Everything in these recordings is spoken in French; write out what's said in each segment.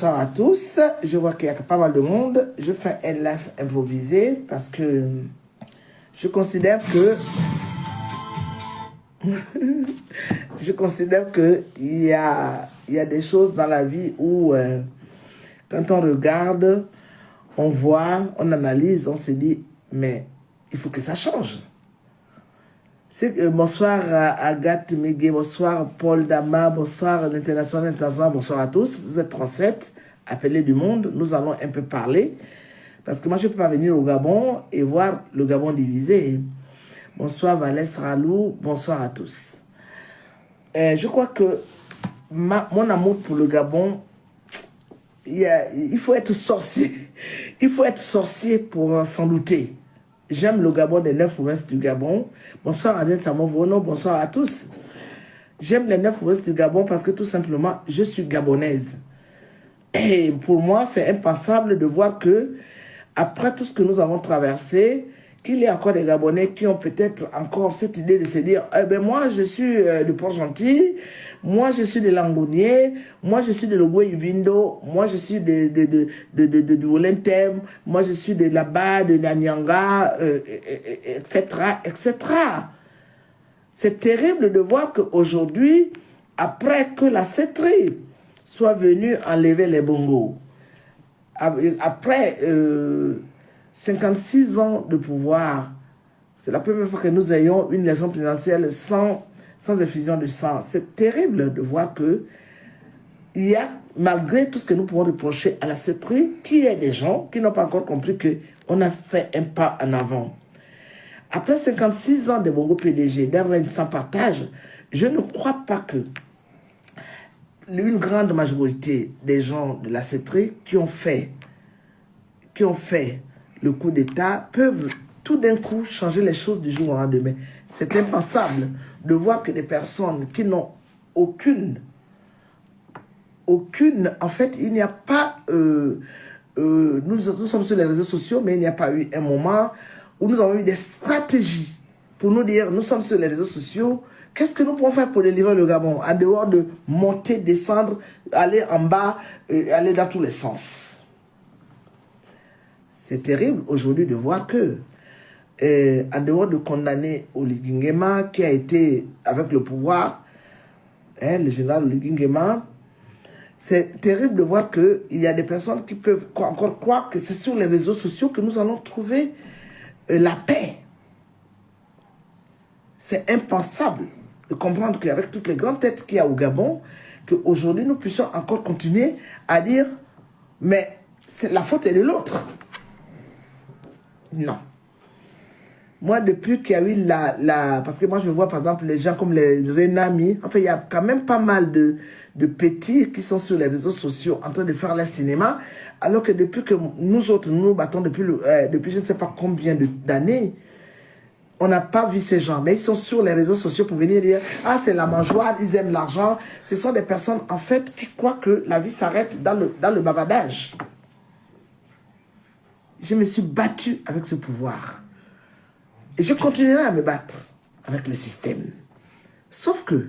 Bonsoir à tous, je vois qu'il y a pas mal de monde. Je fais un live improvisé parce que je considère que il y a des choses dans la vie où quand on regarde, on voit, on analyse, on se dit mais il faut que ça change. Bonsoir à Agathe Mégué, bonsoir Paul Dama, bonsoir l'International International, bonsoir à tous. Vous êtes 37, appelés du monde, nous allons un peu parler. Parce que moi, je ne peux pas venir au Gabon et voir le Gabon divisé. Bonsoir Valès Ralou, bonsoir à tous. Je crois que mon amour pour le Gabon, il faut être sorcier. Il faut être sorcier pour s'en douter. J'aime le Gabon des 9 provinces du Gabon. Bonsoir Adèle Samovono, bonsoir à tous. J'aime les 9 provinces du Gabon parce que tout simplement, je suis gabonaise. Et pour moi, c'est impensable de voir que, après tout ce que nous avons traversé, qu'il y a encore des Gabonais qui ont peut-être encore cette idée de se dire eh ben moi je suis de Port-Gentil, moi je suis de Langounier, moi je suis de Logoué-Vindo, moi je suis de Olentem, moi je suis de là-bas, de Nanyanga, etc., etc. C'est terrible de voir qu'aujourd'hui, après que la CETRI soit venue enlever les bongos, après 56 ans de pouvoir, c'est la première fois que nous ayons une élection présidentielle sans effusion de sang. C'est terrible de voir que il y a, malgré tout ce que nous pouvons reprocher à la CETRI, qu'il y a des gens qui n'ont pas encore compris qu'on a fait un pas en avant. Après 56 ans de Bongo PDG, d'un règne sans partage, je ne crois pas que une grande majorité des gens de la CETRI qui ont fait le coup d'État peuvent tout d'un coup changer les choses du jour au lendemain. C'est impensable de voir que des personnes qui n'ont aucune, en fait, il n'y a pas, nous sommes sur les réseaux sociaux, mais il n'y a pas eu un moment où nous avons eu des stratégies pour nous dire, nous sommes sur les réseaux sociaux, qu'est-ce que nous pouvons faire pour délivrer le Gabon, en dehors de monter, descendre, aller en bas, aller dans tous les sens. C'est terrible aujourd'hui de voir que, en dehors de condamner Oligui Nguema, qui a été avec le pouvoir, le général Oligui Nguema, c'est terrible de voir qu'il y a des personnes qui peuvent encore croire que c'est sur les réseaux sociaux que nous allons trouver la paix. C'est impensable de comprendre qu'avec toutes les grandes têtes qu'il y a au Gabon, qu'aujourd'hui nous puissions encore continuer à dire mais la faute est de l'autre. Non. Moi, depuis qu'il y a eu parce que moi, je vois, par exemple, les gens comme les Renami. Enfin, il y a quand même pas mal de petits qui sont sur les réseaux sociaux en train de faire leur cinéma. Alors que depuis que nous autres, nous nous battons depuis je ne sais pas combien d'années, on n'a pas vu ces gens. Mais ils sont sur les réseaux sociaux pour venir dire « Ah, c'est la mangeoire, ils aiment l'argent. » Ce sont des personnes, en fait, qui croient que la vie s'arrête dans le bavardage. Je me suis battu avec ce pouvoir. Et je continuerai à me battre avec le système. Sauf que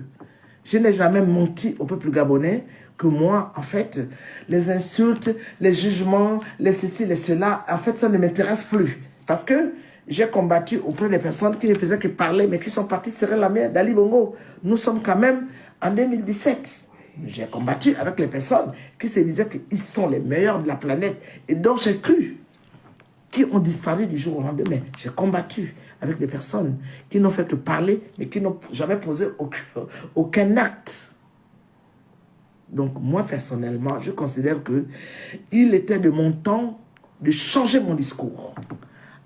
je n'ai jamais menti au peuple gabonais que moi, en fait, les insultes, les jugements, les ceci, les cela, en fait, ça ne m'intéresse plus. Parce que j'ai combattu auprès des personnes qui ne faisaient que parler, mais qui sont partis serrer la main d'Ali Bongo. Nous sommes quand même en 2017. J'ai combattu avec les personnes qui se disaient qu'ils sont les meilleurs de la planète. Et donc j'ai cru qui ont disparu du jour au lendemain. J'ai combattu avec des personnes qui n'ont fait que parler, mais qui n'ont jamais posé aucun acte. Donc moi, personnellement, je considère qu'il était de mon temps de changer mon discours.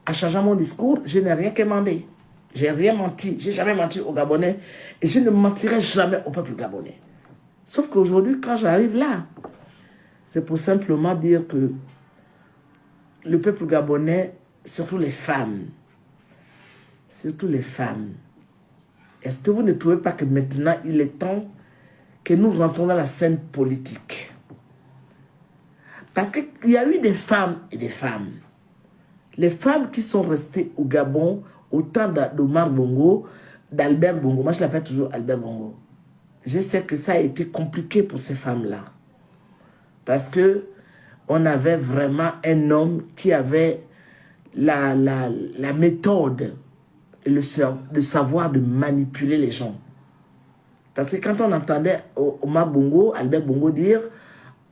En changeant mon discours, je n'ai rien commandé. J'ai rien menti. J'ai jamais menti aux Gabonais. Et je ne mentirai jamais au peuple gabonais. Sauf qu'aujourd'hui, quand j'arrive là, c'est pour simplement dire que le peuple gabonais, surtout les femmes, est-ce que vous ne trouvez pas que maintenant, il est temps que nous rentrons dans la scène politique? Parce qu'il y a eu des femmes et des femmes. Les femmes qui sont restées au Gabon au temps d'Omar Bongo, d'Albert Bongo, moi je l'appelle toujours Albert Bongo. Je sais que ça a été compliqué pour ces femmes-là. Parce que on avait vraiment un homme qui avait la méthode et le savoir de manipuler les gens. Parce que quand on entendait Omar Bongo, Albert Bongo dire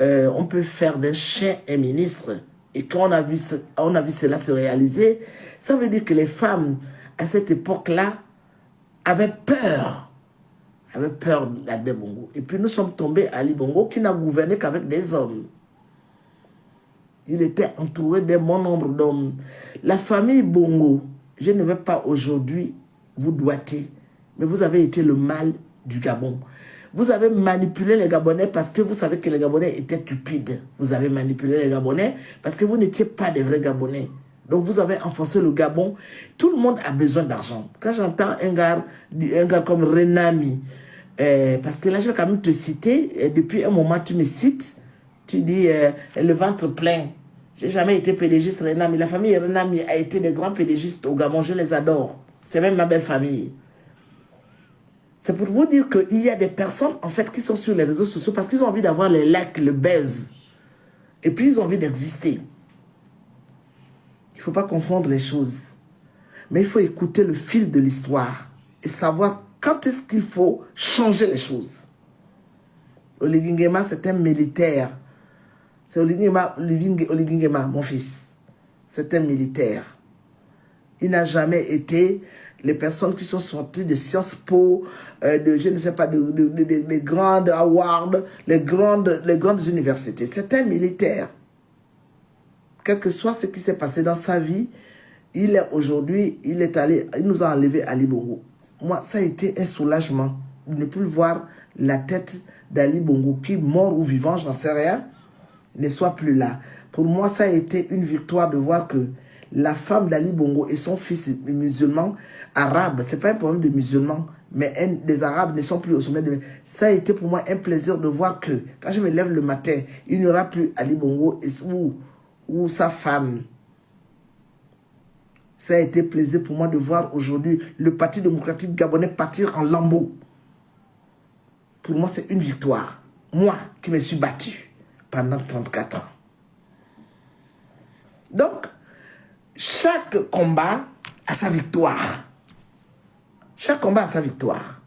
on peut faire d'un chien un ministre, et quand on a vu cela se réaliser, ça veut dire que les femmes à cette époque-là avaient peur d'Albert Bongo. Et puis nous sommes tombés à Ali Bongo qui n'a gouverné qu'avec des hommes. Il était entouré d'un bon nombre d'hommes. La famille Bongo, je ne vais pas aujourd'hui vous doiter, mais vous avez été le mal du Gabon. Vous avez manipulé les Gabonais parce que vous savez que les Gabonais étaient cupides. Vous avez manipulé les Gabonais parce que vous n'étiez pas des vrais Gabonais. Donc vous avez enfoncé le Gabon. Tout le monde a besoin d'argent. Quand j'entends un gars comme Renami, parce que là je vais quand même te citer, depuis un moment tu me cites, tu dis le ventre plein. J'ai jamais été pédégiste Renami. La famille Renami a été des grands pédégistes au Gabon, je les adore. C'est même ma belle famille. C'est pour vous dire qu'il y a des personnes, en fait, qui sont sur les réseaux sociaux parce qu'ils ont envie d'avoir les likes, le buzz. Et puis, ils ont envie d'exister. Il ne faut pas confondre les choses. Mais il faut écouter le fil de l'histoire et savoir quand est-ce qu'il faut changer les choses. Oligui Nguema, c'est un militaire. C'est Oligui Nguema, mon fils. C'est un militaire. Il n'a jamais été... les personnes qui sont sorties de Sciences Po, je ne sais pas, des grandes awards, les grandes universités. C'est un militaire. Quel que soit ce qui s'est passé dans sa vie, il est aujourd'hui, il nous a enlevé Ali Bongo. Moi, ça a été un soulagement de ne plus voir la tête d'Ali Bongo, qui, mort ou vivant, j'en sais rien, ne soit plus là. Pour moi, ça a été une victoire de voir que la femme d'Ali Bongo et son fils musulman, arabe, ce n'est pas un problème de musulmans, mais des arabes ne sont plus au sommet de... Ça a été pour moi un plaisir de voir que, quand je me lève le matin, il n'y aura plus Ali Bongo ou sa femme. Ça a été plaisir pour moi de voir aujourd'hui le Parti démocratique gabonais partir en lambeaux. Pour moi, c'est une victoire. Moi, qui me suis battu pendant 34 ans. Donc, chaque combat a sa victoire. Chaque combat a sa victoire.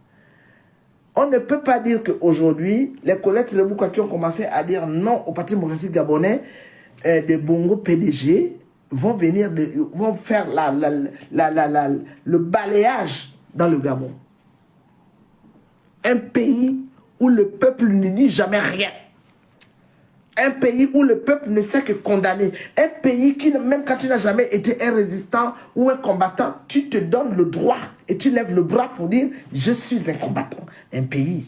On ne peut pas dire qu'aujourd'hui, les Colette Lebouka qui ont commencé à dire non au Parti démocratique gabonais, des Bongo PDG, vont faire le balayage dans le Gabon. Un pays où le peuple ne dit jamais rien. Un pays où le peuple ne sait que condamner. Un pays qui, même quand tu n'as jamais été un résistant ou un combattant, tu te donnes le droit et tu lèves le bras pour dire « je suis un combattant ». Un pays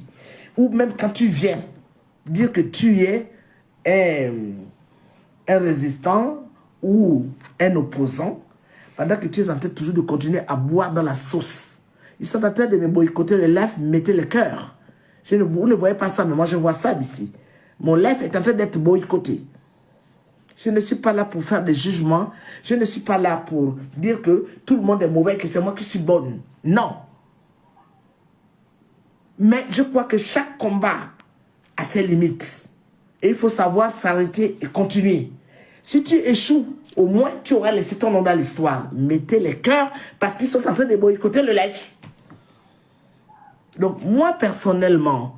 où même quand tu viens dire que tu es un résistant ou un opposant, pendant que tu es en train toujours de continuer à boire dans la sauce. Ils sont en train de me boycotter les lèvres, mettez le cœur. Vous ne voyez pas ça, mais moi je vois ça d'ici. Mon lèvre est en train d'être boycotté. Je ne suis pas là pour faire des jugements. Je ne suis pas là pour dire que tout le monde est mauvais et que c'est moi qui suis bonne. Non. Mais je crois que chaque combat a ses limites. Et il faut savoir s'arrêter et continuer. Si tu échoues, au moins tu auras laissé ton nom dans l'histoire. Mettez les cœurs parce qu'ils sont en train de boycotter le live. Donc moi personnellement,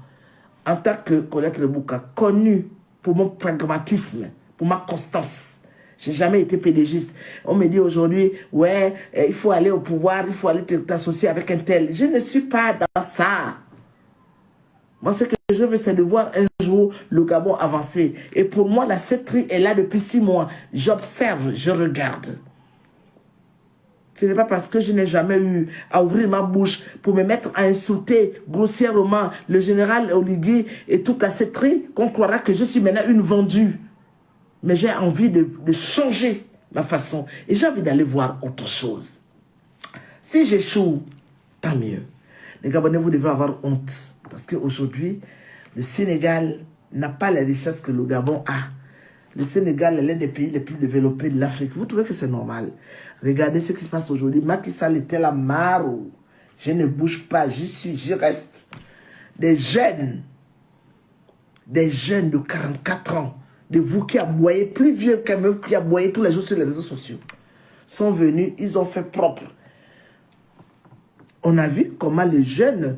en tant que Colette Lebouka, connue pour mon pragmatisme, pour ma constance, j'ai jamais été pédégiste. On me dit aujourd'hui, ouais, il faut aller au pouvoir, il faut aller t'associer avec un tel. Je ne suis pas dans ça. Moi, ce que je veux, c'est de voir un jour le Gabon avancer. Et pour moi, la cétrie est là depuis 6 mois. J'observe, je regarde. Ce n'est pas parce que je n'ai jamais eu à ouvrir ma bouche pour me mettre à insulter grossièrement le général Oligui et toute la cétrie qu'on croira que je suis maintenant une vendue. Mais j'ai envie de changer ma façon. Et j'ai envie d'aller voir autre chose. Si j'échoue, tant mieux. Les Gabonais, vous devez avoir honte. Parce qu'aujourd'hui, le Sénégal n'a pas les richesses que le Gabon a. Le Sénégal est l'un des pays les plus développés de l'Afrique. Vous trouvez que c'est normal? Regardez ce qui se passe aujourd'hui. Macky Sall était là, marre. Je ne bouge pas, j'y suis, j'y reste. Des jeunes de 44 ans de vous qui aboyez, plus vieux qu'un meuf qui aboyait tous les jours sur les réseaux sociaux, sont venus, ils ont fait propre. On a vu comment le jeune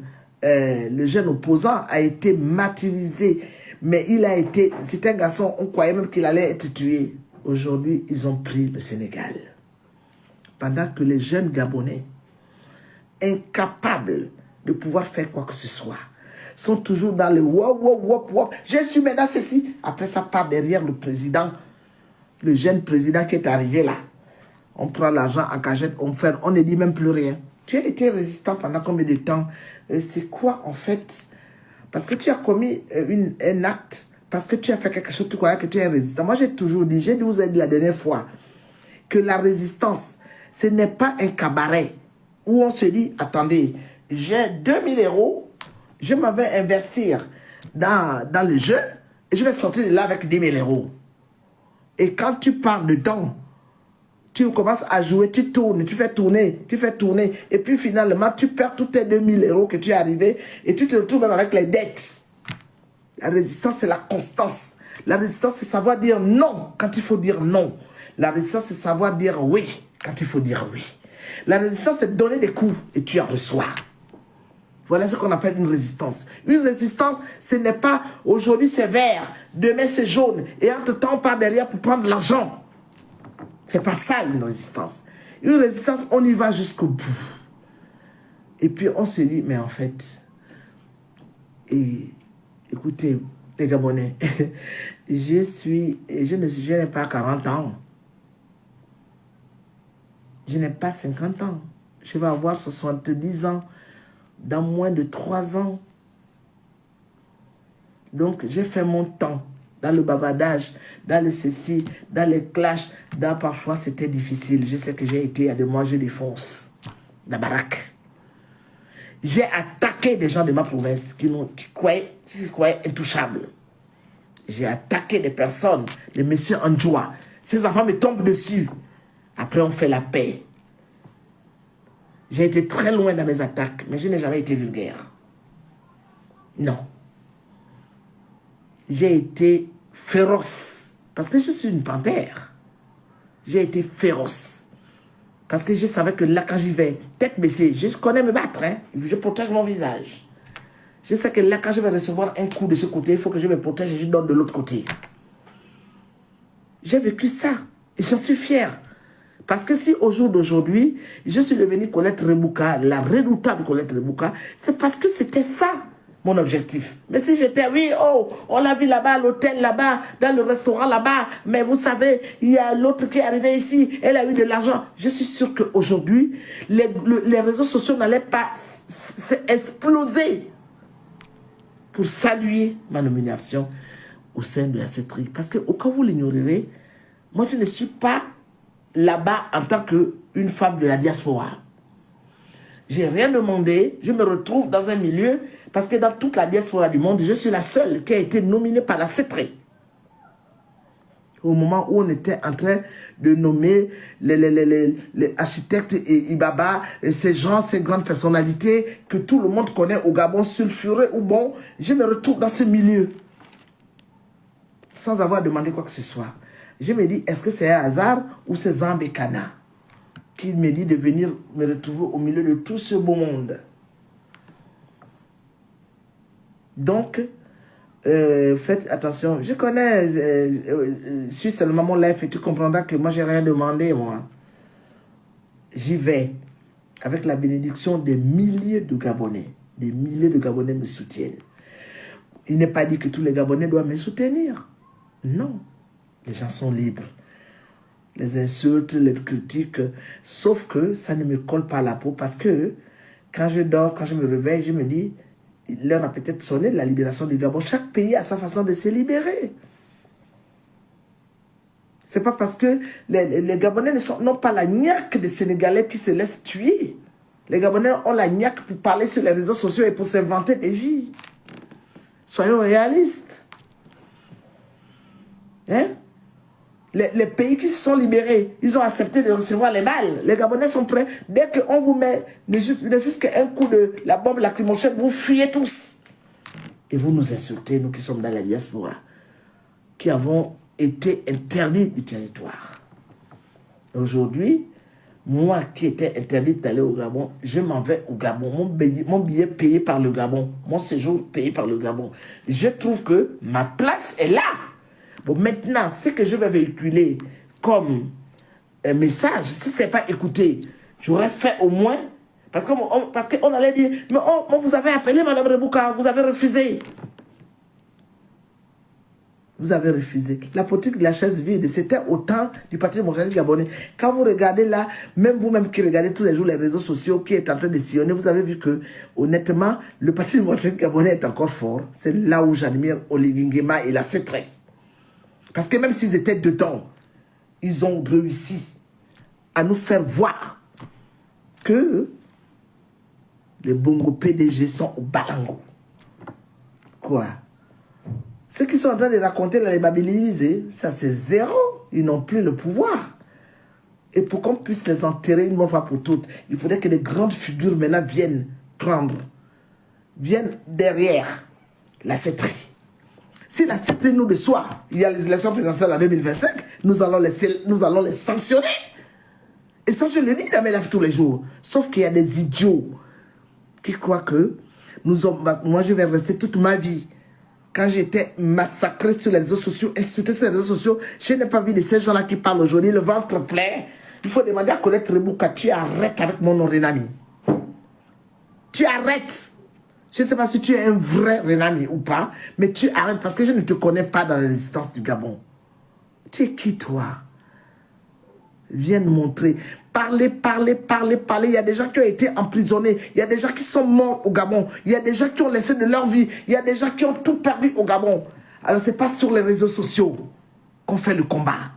opposant a été martyrisé. Mais il a été, c'est un garçon, on croyait même qu'il allait être tué. Aujourd'hui, ils ont pris le Sénégal. Pendant que les jeunes Gabonais, incapables de pouvoir faire quoi que ce soit, sont toujours dans le wop, wop, wop, wop. Je suis maintenant ceci. Après ça part derrière le président, le jeune président qui est arrivé là. On prend l'argent en cachette, on ne dit même plus rien. Tu as été résistant pendant combien de temps? C'est quoi en fait? Parce que tu as commis un acte, parce que tu as fait quelque chose, tu croyais que tu es résistant. Moi, j'ai toujours dit, vous ai dit la dernière fois, que la résistance, ce n'est pas un cabaret où on se dit, attendez, j'ai 2000 €, je m'en vais investir dans le jeu et je vais sortir de là avec 10 000 €. Et quand tu pars dedans, tu commences à jouer, tu tournes, tu fais tourner, et puis finalement, tu perds tous tes 2000 € que tu es arrivé, et tu te retrouves même avec les dettes. La résistance, c'est la constance. La résistance, c'est savoir dire non quand il faut dire non. La résistance, c'est savoir dire oui quand il faut dire oui. La résistance, c'est donner des coups, et tu en reçois. Voilà ce qu'on appelle une résistance. Une résistance, ce n'est pas aujourd'hui c'est vert, demain c'est jaune, et entre-temps, on part derrière pour prendre l'argent. C'est pas ça une résistance. Une résistance, on y va jusqu'au bout. Et puis on se dit, mais en fait, écoutez, les Gabonais, je n'ai pas 40 ans. Je n'ai pas 50 ans. Je vais avoir 70 ans dans moins de 3 ans. Donc, j'ai fait mon temps dans le bavardage, dans le ceci, dans les clashs, dans parfois c'était difficile. Je sais que j'ai été à des mois, je défonce la baraque. J'ai attaqué des gens de ma province qui croyaient intouchables. J'ai attaqué des personnes, des messieurs en joie. Ces enfants me tombent dessus. Après, on fait la paix. J'ai été très loin dans mes attaques, mais je n'ai jamais été vulgaire. Non. J'ai été féroce, parce que je suis une panthère. J'ai été féroce. Parce que je savais que là, quand j'y vais, tête baissée, je connais me battre, hein, je protège mon visage. Je sais que là, quand je vais recevoir un coup de ce côté, il faut que je me protège et je donne de l'autre côté. J'ai vécu ça, et j'en suis fier. Parce que si au jour d'aujourd'hui, je suis devenu Colette Rebouka, la redoutable Colette Rebouka, c'est parce que c'était ça, mon objectif. Mais si j'étais, oui, oh, on l'a vu là-bas, l'hôtel là-bas, dans le restaurant là-bas, mais vous savez, il y a l'autre qui est arrivé ici, elle a eu de l'argent. Je suis sûr qu'aujourd'hui, les réseaux sociaux n'allaient pas exploser pour saluer ma nomination au sein de la CETRI. Parce que, au cas où vous l'ignorerez, moi je ne suis pas là-bas en tant qu'une femme de la diaspora. J'ai rien demandé, je me retrouve dans un milieu, parce que dans toute la diaspora du monde, je suis la seule qui a été nominée par la CETRI. Au moment où on était en train de nommer les architectes et Ibaba, et ces gens, ces grandes personnalités que tout le monde connaît au Gabon, sulfureux ou bon, je me retrouve dans ce milieu. Sans avoir demandé quoi que ce soit. Je me dis, est-ce que c'est un hasard ou c'est Zambekana qui me dit de venir me retrouver au milieu de tout ce beau monde? Donc, faites attention. Je connais, suis seulement mon live et tu comprendras que moi, j'ai rien demandé, moi. J'y vais avec la bénédiction des milliers de Gabonais. Des milliers de Gabonais me soutiennent. Il n'est pas dit que tous les Gabonais doivent me soutenir. Non. Les gens sont libres. Les insultes, les critiques, sauf que ça ne me colle pas à la peau parce que quand je dors, quand je me réveille, je me dis, l'heure a peut-être sonné de la libération du Gabon. Chaque pays a sa façon de se libérer. C'est pas parce que les Gabonais n'ont pas la niaque des Sénégalais qui se laissent tuer. Les Gabonais ont la niaque pour parler sur les réseaux sociaux et pour s'inventer des vies. Soyons réalistes. Hein? Les pays qui se sont libérés, ils ont accepté de recevoir les balles. Les Gabonais sont prêts. Dès qu'on vous met ne fût-ce qu'un coup de la bombe lacrymogène, vous fuyez tous. Et vous nous insultez, nous qui sommes dans la diaspora, qui avons été interdit du territoire. Aujourd'hui, moi qui étais interdit d'aller au Gabon, je m'en vais au Gabon. Mon billet payé par le Gabon, mon séjour payé par le Gabon. Je trouve que ma place est là. Bon, maintenant, ce que je vais véhiculer comme un message, si ce n'est pas écouté, j'aurais fait au moins, parce qu'on allait dire, mais vous avez appelé Madame Rebouka, vous avez refusé. Vous avez refusé. La politique de la chaise vide, c'était au temps du Parti démocratique gabonais. Quand vous regardez là, même vous-même qui regardez tous les jours les réseaux sociaux qui est en train de sillonner, vous avez vu que, honnêtement, le Parti démocratique gabonais est encore fort. C'est là où j'admire Olivier Nguema et la CETRE. Parce que même s'ils étaient dedans, ils ont réussi à nous faire voir que les Bongo PDG sont au balango. Quoi? Ceux qui sont en train de raconter les babyloniser, ça c'est zéro. Ils n'ont plus le pouvoir. Et pour qu'on puisse les enterrer une bonne fois pour toutes, il faudrait que les grandes figures maintenant viennent prendre, viennent derrière la CETRI. Si la CETRI nous déçoit, il y a les élections présidentielles en 2025, nous allons les sanctionner. Et ça, je le dis dans mes lives tous les jours. Sauf qu'il y a des idiots qui croient que moi je vais rester toute ma vie. Quand j'étais massacré sur les réseaux sociaux, insulté sur les réseaux sociaux, je n'ai pas vu de ces gens-là qui parlent aujourd'hui, le ventre plein. Il faut demander à Colette Rebouka, tu arrêtes avec mon nom Renami. Tu arrêtes. Je ne sais pas si tu es un vrai Renami ou pas, mais tu arrêtes parce que je ne te connais pas dans la résistance du Gabon. Tu es qui toi? Viens nous montrer. Parlez, parlez, parlez, parlez. Il y a des gens qui ont été emprisonnés. Il y a des gens qui sont morts au Gabon. Il y a des gens qui ont laissé de leur vie. Il y a des gens qui ont tout perdu au Gabon. Alors, ce n'est pas sur les réseaux sociaux qu'on fait le combat.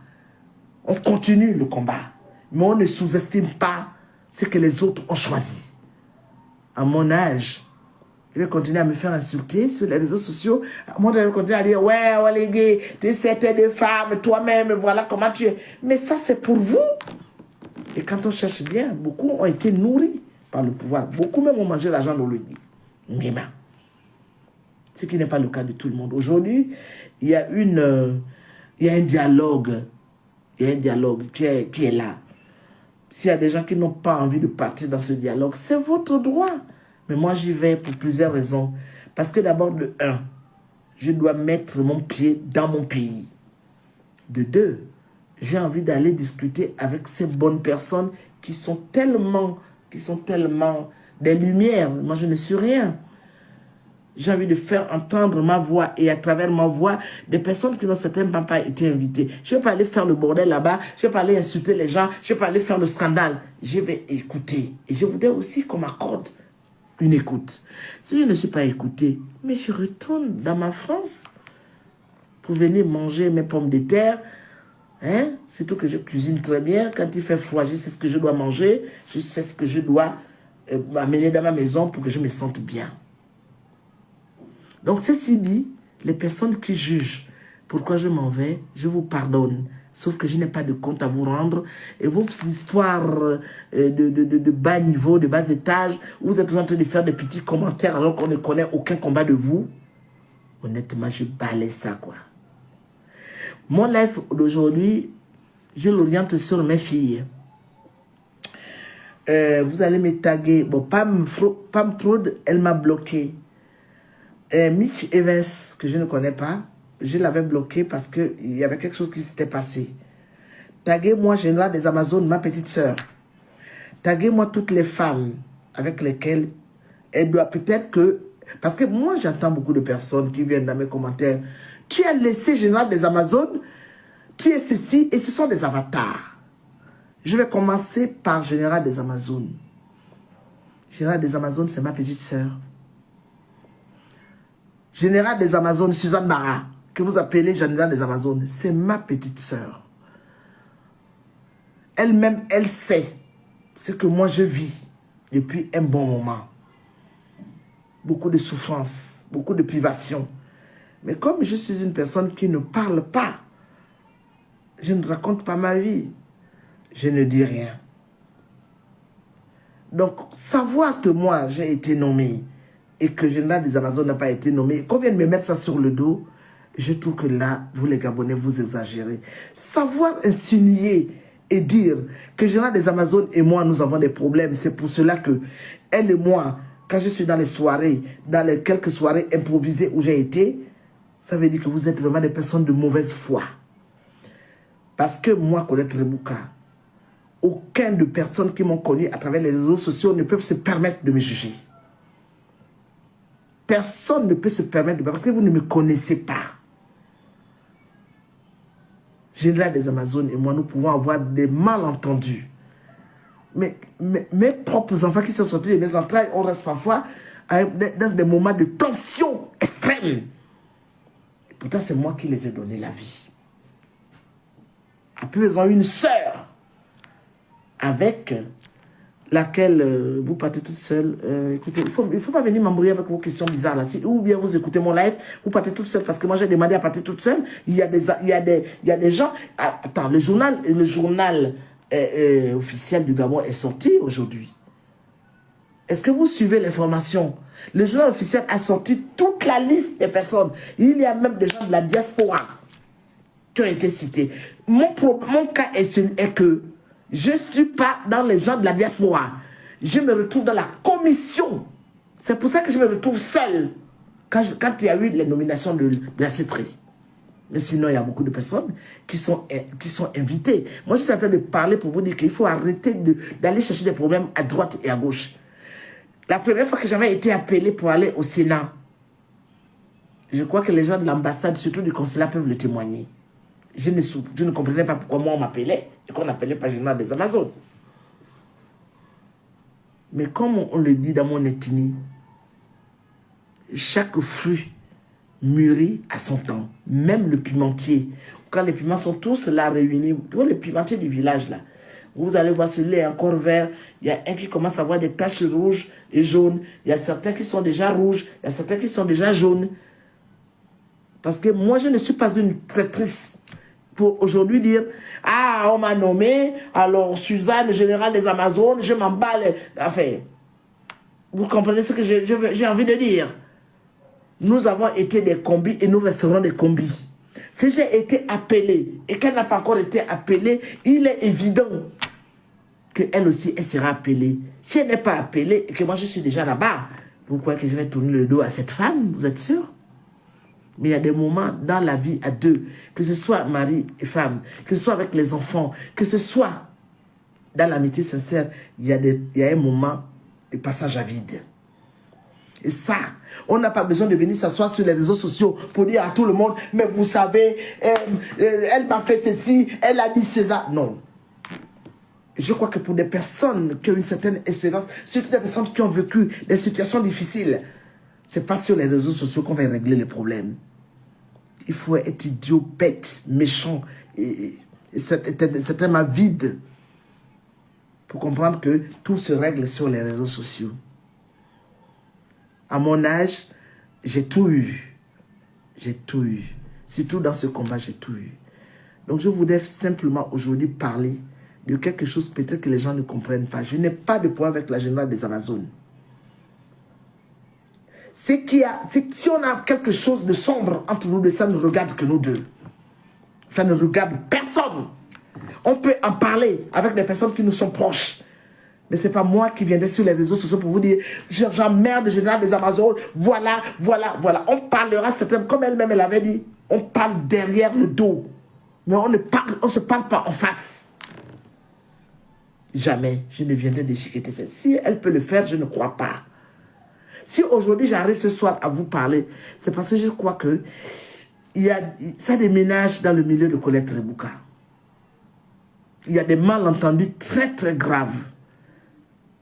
On continue le combat. Mais on ne sous-estime pas ce que les autres ont choisi. À mon âge, je vais continuer à me faire insulter sur les réseaux sociaux. Moi, je vais continuer à dire, ouais, les gars, tu sais, tu es des femmes, toi-même, voilà comment tu es. Mais ça, c'est pour vous. Et quand on cherche bien, beaucoup ont été nourris par le pouvoir. Beaucoup même ont mangé l'argent d'Olugui. Ce qui n'est pas le cas de tout le monde. Aujourd'hui, il y a un dialogue. Il y a un dialogue qui est là. S'il y a des gens qui n'ont pas envie de partir dans ce dialogue, c'est votre droit. Mais moi, j'y vais pour plusieurs raisons. Parce que d'abord, de un, je dois mettre mon pied dans mon pays. De deux, j'ai envie d'aller discuter avec ces bonnes personnes qui sont tellement des lumières. Moi, je ne suis rien. J'ai envie de faire entendre ma voix et à travers ma voix, des personnes qui n'ont certainement pas été invitées. Je ne vais pas aller faire le bordel là-bas, je ne vais pas aller insulter les gens, je ne vais pas aller faire le scandale. Je vais écouter. Et je voudrais aussi qu'on m'accorde une écoute. Si je ne suis pas écouté, mais je retourne dans ma France pour venir manger mes pommes de terre. Hein? Surtout que je cuisine très bien. Quand il fait froid, je sais ce que je dois manger. Je sais ce que je dois amener dans ma maison pour que je me sente bien. Donc, ceci dit, les personnes qui jugent pourquoi je m'en vais, je vous pardonne. Sauf que je n'ai pas de compte à vous rendre. Et vos histoires de bas niveau, de bas étage, où vous êtes en train de faire des petits commentaires alors qu'on ne connaît aucun combat de vous, honnêtement, je balaye ça, quoi. Mon live d'aujourd'hui, je l'oriente sur mes filles. Vous allez me taguer. Bon, Pam Prod, elle m'a bloqué. Mitch Evans, que je ne connais pas, je l'avais bloqué parce qu'il y avait quelque chose qui s'était passé. Taguez-moi Général des Amazones, ma petite sœur. Taguez-moi toutes les femmes avec lesquelles elle doit peut-être que... Parce que moi, j'entends beaucoup de personnes qui viennent dans mes commentaires. Tu as laissé Général des Amazones, tu es ceci, et ce sont des avatars. Je vais commencer par Général des Amazones. Général des Amazones, c'est ma petite sœur. Général des Amazones, Suzanne Mara, que vous appelez Général des Amazones, c'est ma petite sœur. Elle-même, elle sait ce que moi je vis depuis un bon moment. Beaucoup de souffrances, beaucoup de privations. Mais comme je suis une personne qui ne parle pas, je ne raconte pas ma vie, je ne dis rien. Donc, savoir que moi, j'ai été nommé et que Général des Amazones n'a pas été nommé, qu'on vienne me mettre ça sur le dos, Je trouve que là, vous les Gabonais, vous exagérez. Savoir insinuer et dire que Gérard des Amazones et moi, nous avons des problèmes. C'est pour cela que elle et moi, quand je suis dans les soirées, dans les quelques soirées improvisées où j'ai été, ça veut dire que vous êtes vraiment des personnes de mauvaise foi. Parce que moi, Colette Rebouka, aucun de personnes qui m'ont connu à travers les réseaux sociaux ne peuvent se permettre de me juger. Personne ne peut se permettre de me... Parce que vous ne me connaissez pas. Général des Amazones et moi, nous pouvons avoir des malentendus. Mais mes propres enfants qui sont sortis de mes entrailles, on reste parfois dans des moments de tension extrême. Et pourtant, c'est moi qui les ai donné la vie. Après, ils ont une sœur avec laquelle vous partez toute seule. Écoutez, il faut pas venir m'embrouiller avec vos questions bizarres là. Ou bien vous écoutez mon live, vous partez toute seule. Parce que moi j'ai demandé à partir toute seule. Il y a des gens. Attends, le journal officiel du Gabon est sorti aujourd'hui. Est-ce que vous suivez l'information? Le journal officiel a sorti toute la liste des personnes. Il y a même des gens de la diaspora qui ont été cités. Mon cas est que je ne suis pas dans les gens de la diaspora. Je me retrouve dans la commission. C'est pour ça que je me retrouve seule quand il y a eu les nominations de la CETRI. Mais sinon, il y a beaucoup de personnes qui sont invitées. Moi, je suis en train de parler pour vous dire qu'il faut arrêter d'aller chercher des problèmes à droite et à gauche. La première fois que j'avais été appelé pour aller au Sénat, je crois que les gens de l'ambassade, surtout du consulat, peuvent le témoigner. Je ne comprenais pas pourquoi moi on m'appelait et qu'on n'appelait pas Général des Amazones. Mais comme on le dit dans mon ethnie, chaque fruit mûrit à son temps. Même le pimentier. Quand les piments sont tous là réunis, les pimentiers du village là, vous allez voir celui-là est encore vert. Il y a un qui commence à avoir des taches rouges et jaunes. Il y a certains qui sont déjà rouges. Il y a certains qui sont déjà jaunes. Parce que moi, je ne suis pas une traîtresse pour aujourd'hui dire « Ah, on m'a nommé, alors Suzanne, général des Amazones, je m'en bats les... » Enfin, vous comprenez ce que j'ai envie de dire? Nous avons été des combis et nous resterons des combis. Si j'ai été appelée et qu'elle n'a pas encore été appelée, il est évident qu'elle aussi, elle sera appelée. Si elle n'est pas appelée et que moi je suis déjà là-bas, vous croyez que je vais tourner le dos à cette femme? Vous êtes sûr? Mais il y a des moments dans la vie à deux, que ce soit mari et femme, que ce soit avec les enfants, que ce soit dans l'amitié sincère, il y a un moment de passage à vide. Et ça, on n'a pas besoin de venir s'asseoir sur les réseaux sociaux pour dire à tout le monde, mais vous savez, elle m'a fait ceci, elle a dit cela. Non. Je crois que pour des personnes qui ont une certaine expérience, surtout des personnes qui ont vécu des situations difficiles, c'est pas sur les réseaux sociaux qu'on va régler les problèmes. Il faut être idiot, bête, méchant et certainement vide pour comprendre que tout se règle sur les réseaux sociaux. À mon âge, j'ai tout eu. J'ai tout eu. Surtout dans ce combat, j'ai tout eu. Donc je voudrais simplement aujourd'hui parler de quelque chose peut-être que les gens ne comprennent pas. Je n'ai pas de problème avec la générale des Amazones. Si on a quelque chose de sombre entre nous deux, ça ne regarde que nous deux. Ça ne regarde personne. On peut en parler avec des personnes qui nous sont proches. Mais ce n'est pas moi qui viendrai sur les réseaux sociaux pour vous dire j'emmerde le général des Amazones, voilà. On parlera, comme elle-même elle avait dit, on parle derrière le dos. Mais on ne se parle pas en face. Jamais je ne viendrai déchiqueter ça. Si elle peut le faire, je ne crois pas. Si aujourd'hui j'arrive ce soir à vous parler, c'est parce que je crois que ça déménage dans le milieu de Colette Rebouka. Il y a des malentendus très très graves.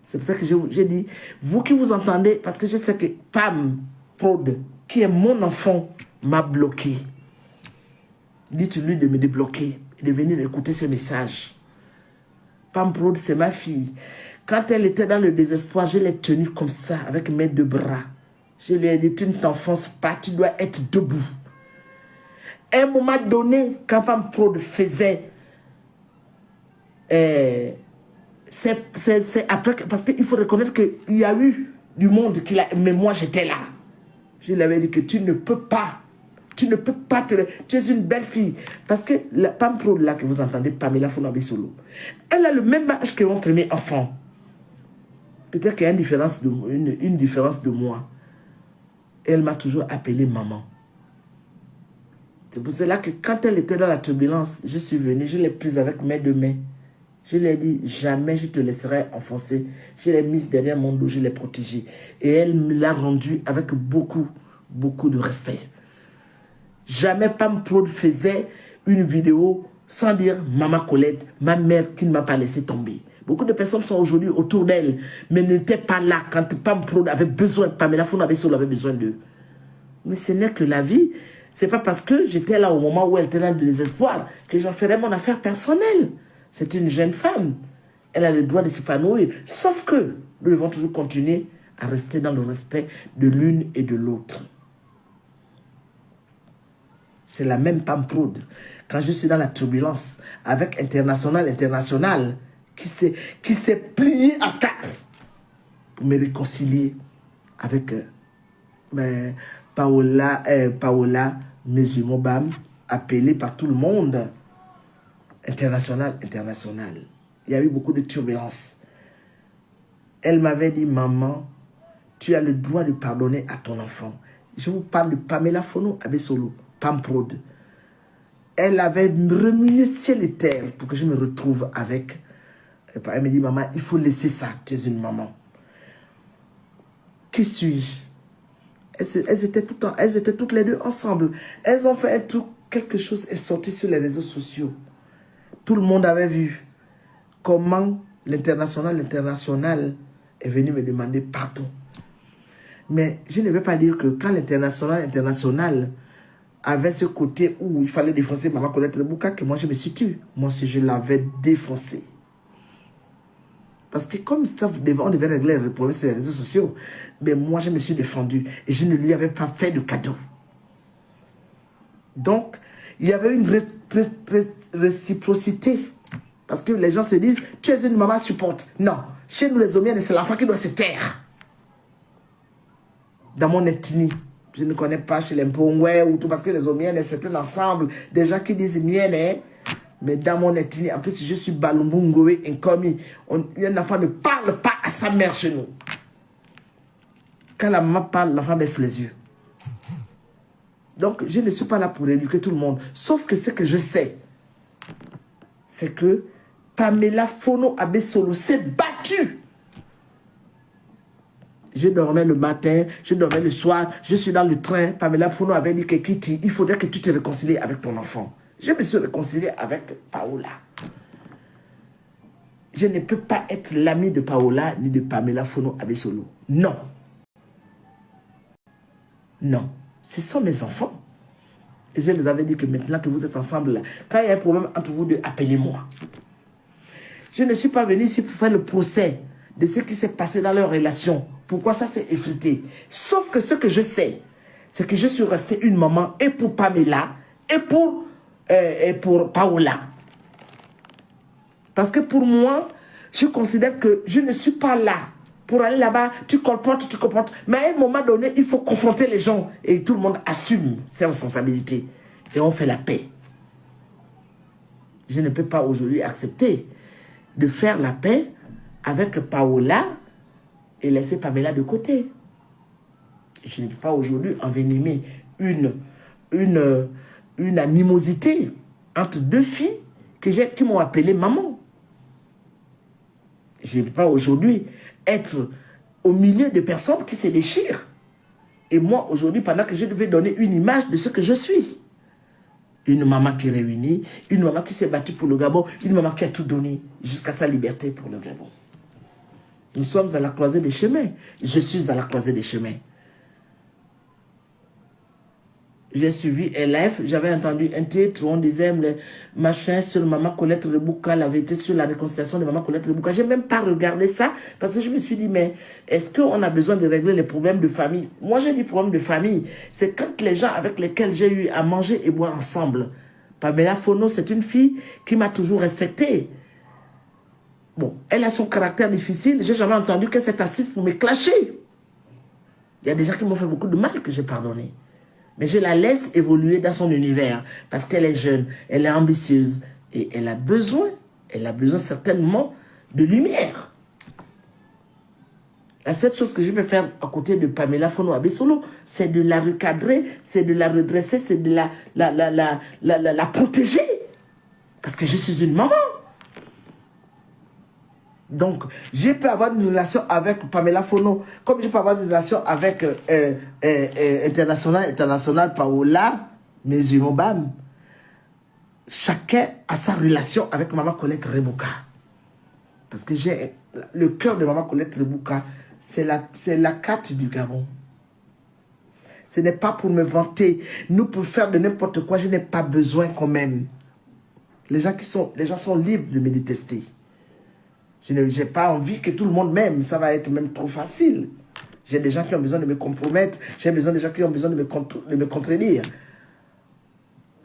C'est pour ça que j'ai dit, vous qui vous entendez, parce que je sais que Pam Prod, qui est mon enfant, m'a bloqué. Dites-lui de me débloquer et de venir écouter ces messages. Pam Prod, c'est ma fille. Quand elle était dans le désespoir, je l'ai tenue comme ça, avec mes deux bras. Je lui ai dit, tu ne t'enfonces pas, tu dois être debout. À un moment donné, quand Pam Prod faisait... c'est après, parce qu'il faut reconnaître qu'il y a eu du monde qui l'a... Mais moi, j'étais là. Je lui avais dit que tu ne peux pas Tu ne peux pas te... Tu es une belle fille. Parce que la Pam Prod là que vous entendez, Pamela Fono Solo, elle a le même âge que mon premier enfant. Peut-être qu'il y a une différence de moi. Et elle m'a toujours appelé maman. C'est pour cela que quand elle était dans la turbulence, je suis venue, je l'ai prise avec mes deux mains. Je lui ai dit, jamais je te laisserai enfoncer. Je l'ai mise derrière mon dos, je l'ai protégée. Et elle me l'a rendue avec beaucoup, beaucoup de respect. Jamais Pam Prod faisait une vidéo sans dire Maman Colette, ma mère qui ne m'a pas laissé tomber. Beaucoup de personnes sont aujourd'hui autour d'elle, mais n'étaient pas là quand Pam Prod avait besoin, Pamela Fono avait besoin d'eux. Mais ce n'est que la vie. C'est pas parce que j'étais là au moment où elle était dans le désespoir que j'en ferais mon affaire personnelle. C'est une jeune femme. Elle a le droit de s'épanouir. Sauf que nous devons toujours continuer à rester dans le respect de l'une et de l'autre. C'est la même Pam Prod. Quand je suis dans la turbulence avec International, qui s'est plié à 4 pour me réconcilier avec Paola Mesumobam, appelée par tout le monde International. Il y a eu beaucoup de turbulences. Elle m'avait dit, maman, tu as le droit de pardonner à ton enfant. Je vous parle de Pamela Fono Abesolo, Pam Prod. Elle avait remué ciel et terre pour que je me retrouve avec. Elle me dit, maman, il faut laisser ça, tu es une maman. Qui suis-je? Elles étaient toutes les deux ensemble. Elles ont fait quelque chose est sorti sur les réseaux sociaux. Tout le monde avait vu comment l'international est venu me demander pardon. Mais je ne vais pas dire que quand l'international avait ce côté où il fallait défoncer Maman Colette Rebouka, que moi je me suis tué. Moi aussi je l'avais défoncé. Parce que comme ça, on devait régler les problèmes sur les réseaux sociaux, mais moi je me suis défendu et je ne lui avais pas fait de cadeau. Donc, il y avait une réciprocité. Parce que les gens se disent, tu es une maman supporte. Non, chez nous les Omiennes, c'est l'enfant qui doit se taire. Dans mon ethnie, je ne connais pas chez les Mpongwe ou tout, parce que les Omiennes, c'est un ensemble des gens qui disent mienne, mais dans mon ethnie, en plus, je suis Balumbungoé, Nkomi. Un enfant ne parle pas à sa mère chez nous. Quand la maman parle, l'enfant baisse les yeux. Donc, je ne suis pas là pour éduquer tout le monde. Sauf que ce que je sais, c'est que Pamela Fono Abesolo s'est battue. Je dormais le matin, je dormais le soir, je suis dans le train. Pamela Fono avait dit que Kitty, il faudrait que tu te réconcilies avec ton enfant. Je me suis réconcilié avec Paola. Je ne peux pas être l'ami de Paola ni de Pamela Fono Abesolo. Non. Non. Ce sont mes enfants. Et je les avais dit que maintenant que vous êtes ensemble là, quand il y a un problème entre vous deux, appelez-moi. Je ne suis pas venu ici pour faire le procès de ce qui s'est passé dans leur relation. Pourquoi ça s'est effrité. Sauf que ce que je sais, c'est que je suis restée une maman et pour Pamela et pour Paola. Parce que pour moi, je considère que je ne suis pas là. Pour aller là-bas, tu comportes. Mais à un moment donné, il faut confronter les gens. Et tout le monde assume ses responsabilités. Et on fait la paix. Je ne peux pas aujourd'hui accepter de faire la paix avec Paola et laisser Pamela de côté. Je ne peux pas aujourd'hui envenimer une animosité entre deux filles qui m'ont appelé maman. Je ne peux pas aujourd'hui être au milieu de personnes qui se déchirent. Et moi, aujourd'hui, pendant que je devais donner une image de ce que je suis. Une maman qui réunit, une maman qui s'est battue pour le Gabon, une maman qui a tout donné jusqu'à sa liberté pour le Gabon. Nous sommes à la croisée des chemins. Je suis à la croisée des chemins. J'ai suivi LF, j'avais entendu un titre où on disait le machin sur Maman Colette Rebouka, la vérité sur la réconciliation de Maman Colette Rebouka. Je n'ai même pas regardé ça parce que je me suis dit, mais est-ce qu'on a besoin de régler les problèmes de famille? Moi, j'ai dit problème de famille. C'est quand les gens avec lesquels j'ai eu à manger et boire ensemble. Pamela Fono, c'est une fille qui m'a toujours respectée. Bon, elle a son caractère difficile. J'ai jamais entendu qu'elle s'est assise pour me clasher. Il y a des gens qui m'ont fait beaucoup de mal que j'ai pardonné. Mais je la laisse évoluer dans son univers parce qu'elle est jeune, elle est ambitieuse et elle a besoin certainement de lumière. La seule chose que je peux faire à côté de Pamela Fono Abesolo, c'est de la recadrer, c'est de la redresser, c'est de la protéger. Parce que je suis une maman. Donc, je peux avoir une relation avec Pamela Fono, comme je peux avoir une relation avec International Paola Mesumobam. Chacun a sa relation avec Maman Colette Rebouka. Parce que j'ai le cœur de Maman Colette Rebouka, c'est la carte du Gabon. Ce n'est pas pour me vanter. Nous, pour faire de n'importe quoi, je n'ai pas besoin quand même. Les gens sont libres de me détester. Je n'ai pas envie que tout le monde m'aime. Ça va être même trop facile. J'ai des gens qui ont besoin de me compromettre. J'ai besoin des gens qui ont besoin de me contredire.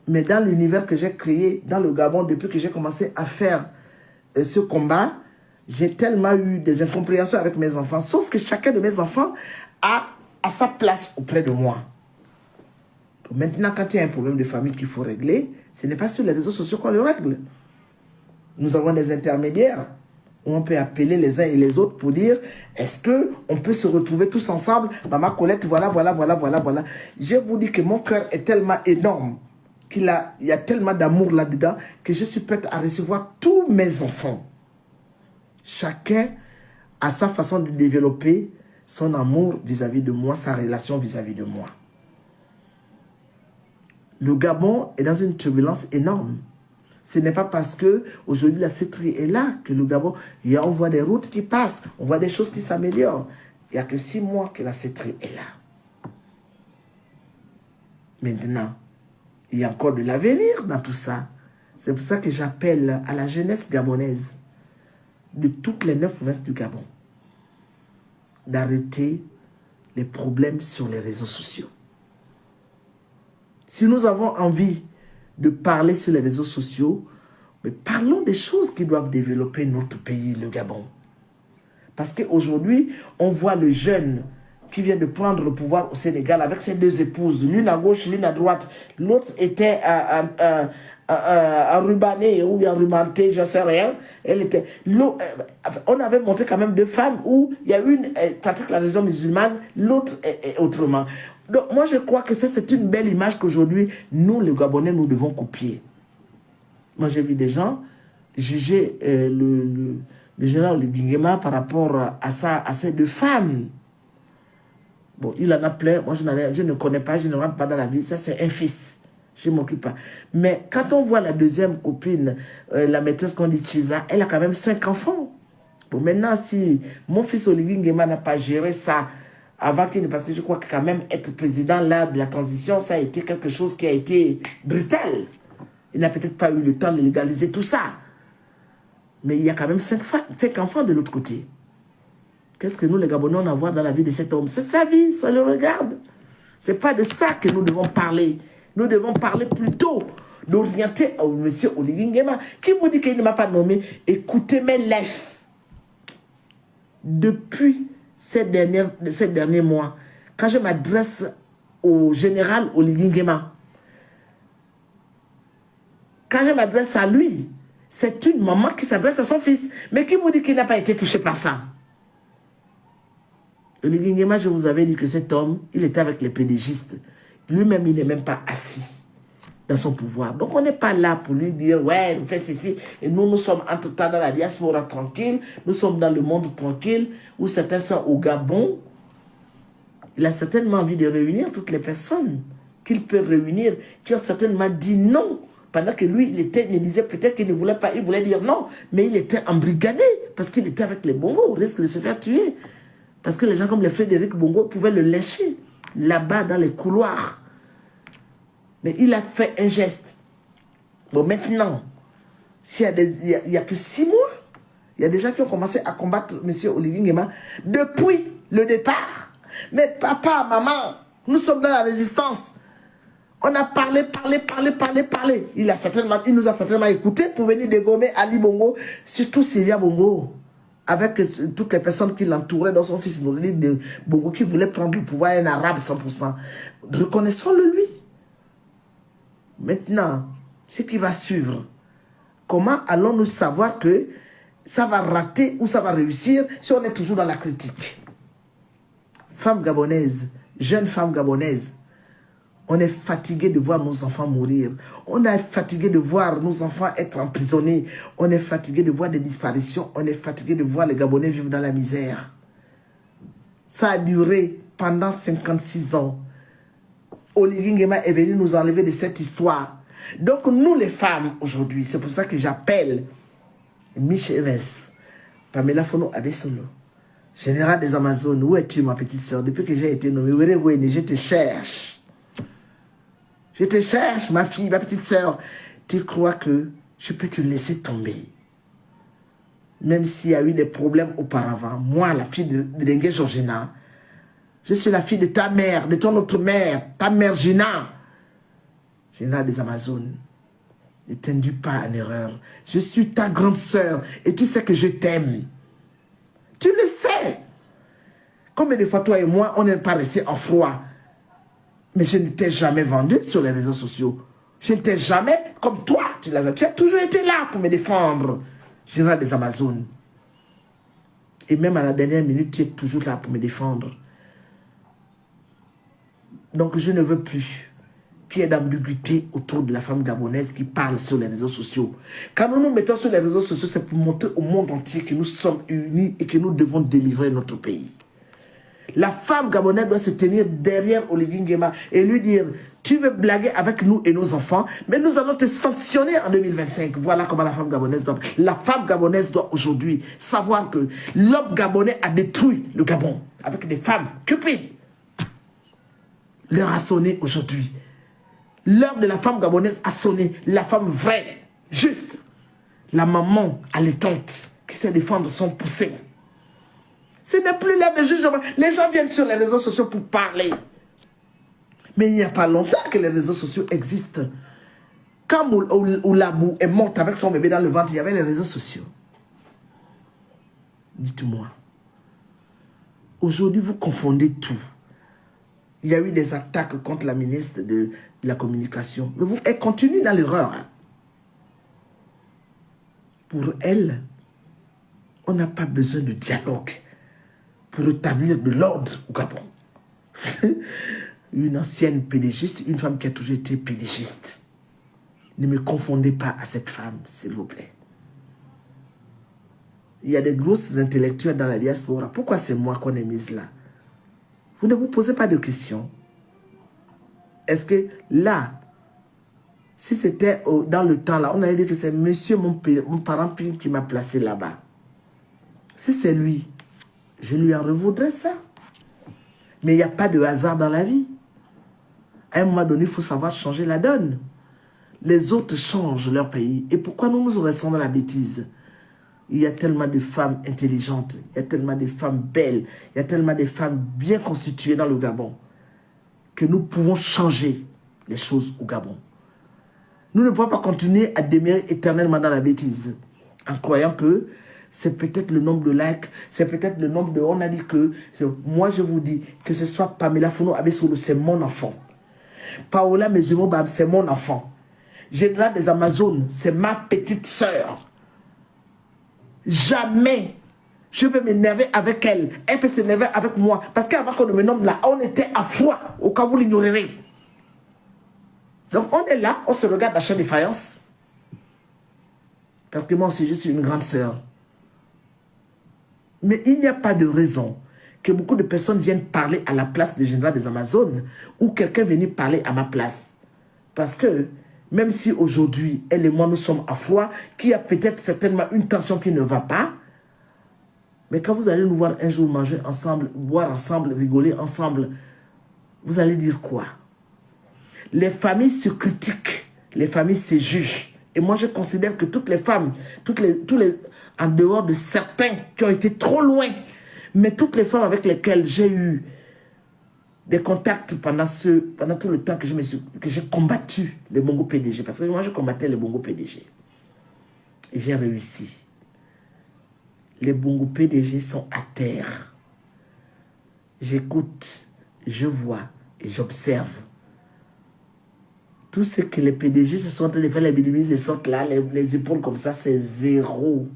Mais dans l'univers que j'ai créé, dans le Gabon, depuis que j'ai commencé à faire ce combat, j'ai tellement eu des incompréhensions avec mes enfants. Sauf que chacun de mes enfants a sa place auprès de moi. Maintenant, quand il y a un problème de famille qu'il faut régler, ce n'est pas sur les réseaux sociaux qu'on le règle. Nous avons des intermédiaires où on peut appeler les uns et les autres pour dire, est-ce qu'on peut se retrouver tous ensemble? Maman Colette, voilà. Je vous dis que mon cœur est tellement énorme, il y a tellement d'amour là-dedans, que je suis prête à recevoir tous mes enfants. Chacun a sa façon de développer son amour vis-à-vis de moi, sa relation vis-à-vis de moi. Le Gabon est dans une turbulence énorme. Ce n'est pas parce que aujourd'hui la CETRI est là que le Gabon, on voit des routes qui passent, on voit des choses qui s'améliorent. Il n'y a que 6 mois que la CETRI est là. Maintenant, il y a encore de l'avenir dans tout ça. C'est pour ça que j'appelle à la jeunesse gabonaise de toutes les 9 provinces du Gabon d'arrêter les problèmes sur les réseaux sociaux. Si nous avons envie de parler sur les réseaux sociaux, mais parlons des choses qui doivent développer notre pays, le Gabon. Parce qu'aujourd'hui, on voit le jeune qui vient de prendre le pouvoir au Sénégal avec ses 2 épouses, l'une à gauche, l'une à droite. L'autre était rubané ou rumanté, je ne sais rien. On avait montré quand même 2 femmes où il y a une pratique la religion musulmane, l'autre est autrement. Donc moi je crois que c'est une belle image qu'aujourd'hui, nous les Gabonais, nous devons copier. Moi j'ai vu des gens juger le général Oligingema par rapport à ces 2 femmes. Bon, il en a plein, moi je ne connais pas, je ne rentre pas dans la vie, ça c'est un fils. Je ne m'occupe pas. Mais quand on voit la deuxième copine, la maîtresse qu'on dit Chiza, elle a quand même 5 enfants. Bon, maintenant, si mon fils Olivier Nguema n'a pas géré ça avant qu'il ne... Parce que je crois que quand même être président là de la transition, ça a été quelque chose qui a été brutal. Il n'a peut-être pas eu le temps de légaliser tout ça. Mais il y a quand même 5 enfants de l'autre côté. Qu'est-ce que nous, les Gabonais, on a à voir dans la vie de cet homme? C'est sa vie, ça le regarde. Ce n'est pas de ça que nous devons parler. Nous devons parler plutôt d'orienter au monsieur Olivier Nguema. Qui vous dit qu'il ne m'a pas nommé? Écoutez mes lèvres. Depuis ces derniers mois, quand je m'adresse au général Olivier Nguema, quand je m'adresse à lui, c'est une maman qui s'adresse à son fils. Mais qui vous dit qu'il n'a pas été touché par ça? Olivier Nguema, je vous avais dit que cet homme, il était avec les pédégistes. Lui-même, il n'est même pas assis dans son pouvoir. Donc, on n'est pas là pour lui dire, ouais, nous faisons ceci. Et nous sommes entre-temps dans la diaspora tranquille. Nous sommes dans le monde tranquille, où certains sont au Gabon. Il a certainement envie de réunir toutes les personnes qu'il peut réunir, qui ont certainement dit non. Pendant que lui, il disait peut-être qu'il ne voulait pas, il voulait dire non, mais il était embrigadé, parce qu'il était avec les Bongos, au risque de se faire tuer. Parce que les gens comme les Frédéric Bongo pouvaient le lyncher, là-bas dans les couloirs. Mais il a fait un geste. Bon, maintenant, il n'y a que 6 mois, il y a des gens qui ont commencé à combattre M. Olivier Nguema depuis le départ. Mais papa, maman, nous sommes dans la résistance. On a parlé. Il nous a certainement écoutés pour venir dégommer Ali Bongo, surtout Sylvia Bongo. avec toutes les personnes qui l'entouraient dans son fils Noureli de Bongo qui voulait prendre le pouvoir, un arabe 100%. Reconnaissons-le lui. Maintenant, ce qui va suivre, comment allons-nous savoir que ça va rater ou ça va réussir si on est toujours dans la critique? Femmes gabonaises, jeunes femmes gabonaises, on est fatigué de voir nos enfants mourir. On est fatigué de voir nos enfants être emprisonnés. On est fatigué de voir des disparitions. On est fatigué de voir les Gabonais vivre dans la misère. Ça a duré pendant 56 ans. Olivier Nguema est venu nous enlever de cette histoire. Donc nous les femmes aujourd'hui, c'est pour ça que j'appelle Mich Evans, Pamela Fono Abesolo, général des Amazones. Où es-tu ma petite soeur? Depuis que j'ai été nommée, je te cherche. Je te cherche, ma fille, ma petite sœur. Tu crois que je peux te laisser tomber? Même s'il y a eu des problèmes auparavant. Moi, la fille de Dengue Georgina, je suis la fille de ta mère, de ton autre mère, ta mère Gina. Gina des Amazones. Ne t'induis pas en erreur. Je suis ta grande sœur et tu sais que je t'aime. Tu le sais. Combien de fois toi et moi, on n'est pas restés en froid? Mais je ne t'ai jamais vendu sur les réseaux sociaux. Je ne t'ai jamais, comme toi, tu as toujours été là pour me défendre. Général des Amazones. Et même à la dernière minute, tu es toujours là pour me défendre. Donc je ne veux plus qu'il y ait d'ambiguïté autour de la femme gabonaise qui parle sur les réseaux sociaux. Quand nous nous mettons sur les réseaux sociaux, c'est pour montrer au monde entier que nous sommes unis et que nous devons délivrer notre pays. La femme gabonaise doit se tenir derrière Olivier Nguema et lui dire, tu veux blaguer avec nous et nos enfants, mais nous allons te sanctionner en 2025. Voilà comment la femme gabonaise doit. La femme gabonaise doit aujourd'hui savoir que l'homme gabonais a détruit le Gabon avec des femmes cupides. L'heure a sonné aujourd'hui. L'heure de la femme gabonaise a sonné. La femme vraie, juste. La maman allaitante qui sait défendre son poussé. Ce n'est plus l'heure de jugement. Les gens viennent sur les réseaux sociaux pour parler. Mais il n'y a pas longtemps que les réseaux sociaux existent. Quand Oulabou est morte avec son bébé dans le ventre, il y avait les réseaux sociaux. Dites-moi. Aujourd'hui, vous confondez tout. Il y a eu des attaques contre la ministre de la Communication. Mais elle continue dans l'erreur. Pour elle, on n'a pas besoin de dialogue pour établir de l'ordre au Gabon. Une ancienne pédégiste, une femme qui a toujours été pédégiste. Ne me confondez pas à cette femme, s'il vous plaît. Il y a des grosses intellectuels dans la diaspora. Pourquoi c'est moi qu'on est mise là? Vous ne vous posez pas de questions. Est-ce que là, si c'était dans le temps là, on allait dire que c'est monsieur mon parent qui m'a placé là-bas. Si c'est lui, je lui en revaudrais ça. Mais il n'y a pas de hasard dans la vie. À un moment donné, il faut savoir changer la donne. Les autres changent leur pays. Et pourquoi nous restons dans la bêtise? Il y a tellement de femmes intelligentes, il y a tellement de femmes belles, il y a tellement de femmes bien constituées dans le Gabon que nous pouvons changer les choses au Gabon. Nous ne pouvons pas continuer à demeurer éternellement dans la bêtise en croyant que c'est peut-être le nombre de likes, c'est peut-être le nombre de... On a dit que... Moi, je vous dis que ce soit Pamela Fono Abesolo, c'est mon enfant. Paola Mezumo, c'est mon enfant. Général des Amazones, c'est ma petite sœur. Jamais je peux m'énerver avec elle. Elle peut s'énerver avec moi. Parce qu'avant qu'on me nomme là, on était à froid. Au cas où vous l'ignorerez. Donc on est là, on se regarde à chaque défaillance. Parce que moi aussi, je suis une grande sœur. Mais il n'y a pas de raison que beaucoup de personnes viennent parler à la place du général des Amazones ou quelqu'un vienne parler à ma place. Parce que même si aujourd'hui, elle et moi, nous sommes à froid, qu'il y a peut-être certainement une tension qui ne va pas, mais quand vous allez nous voir un jour manger ensemble, boire ensemble, rigoler ensemble, vous allez dire quoi? Les familles se critiquent, les familles se jugent. Et moi, je considère que toutes les femmes, en dehors de certains qui ont été trop loin, mais toutes les femmes avec lesquelles j'ai eu des contacts pendant tout le temps que j'ai combattu les Bongo PDG. Parce que moi, je combattais les Bongo PDG. Et j'ai réussi. les Bongo PDG sont à terre. J'écoute, je vois et j'observe. Tout ce que les PDG se sont en train de faire, les bidouilles, ils sortent là, les épaules comme ça, c'est zéro.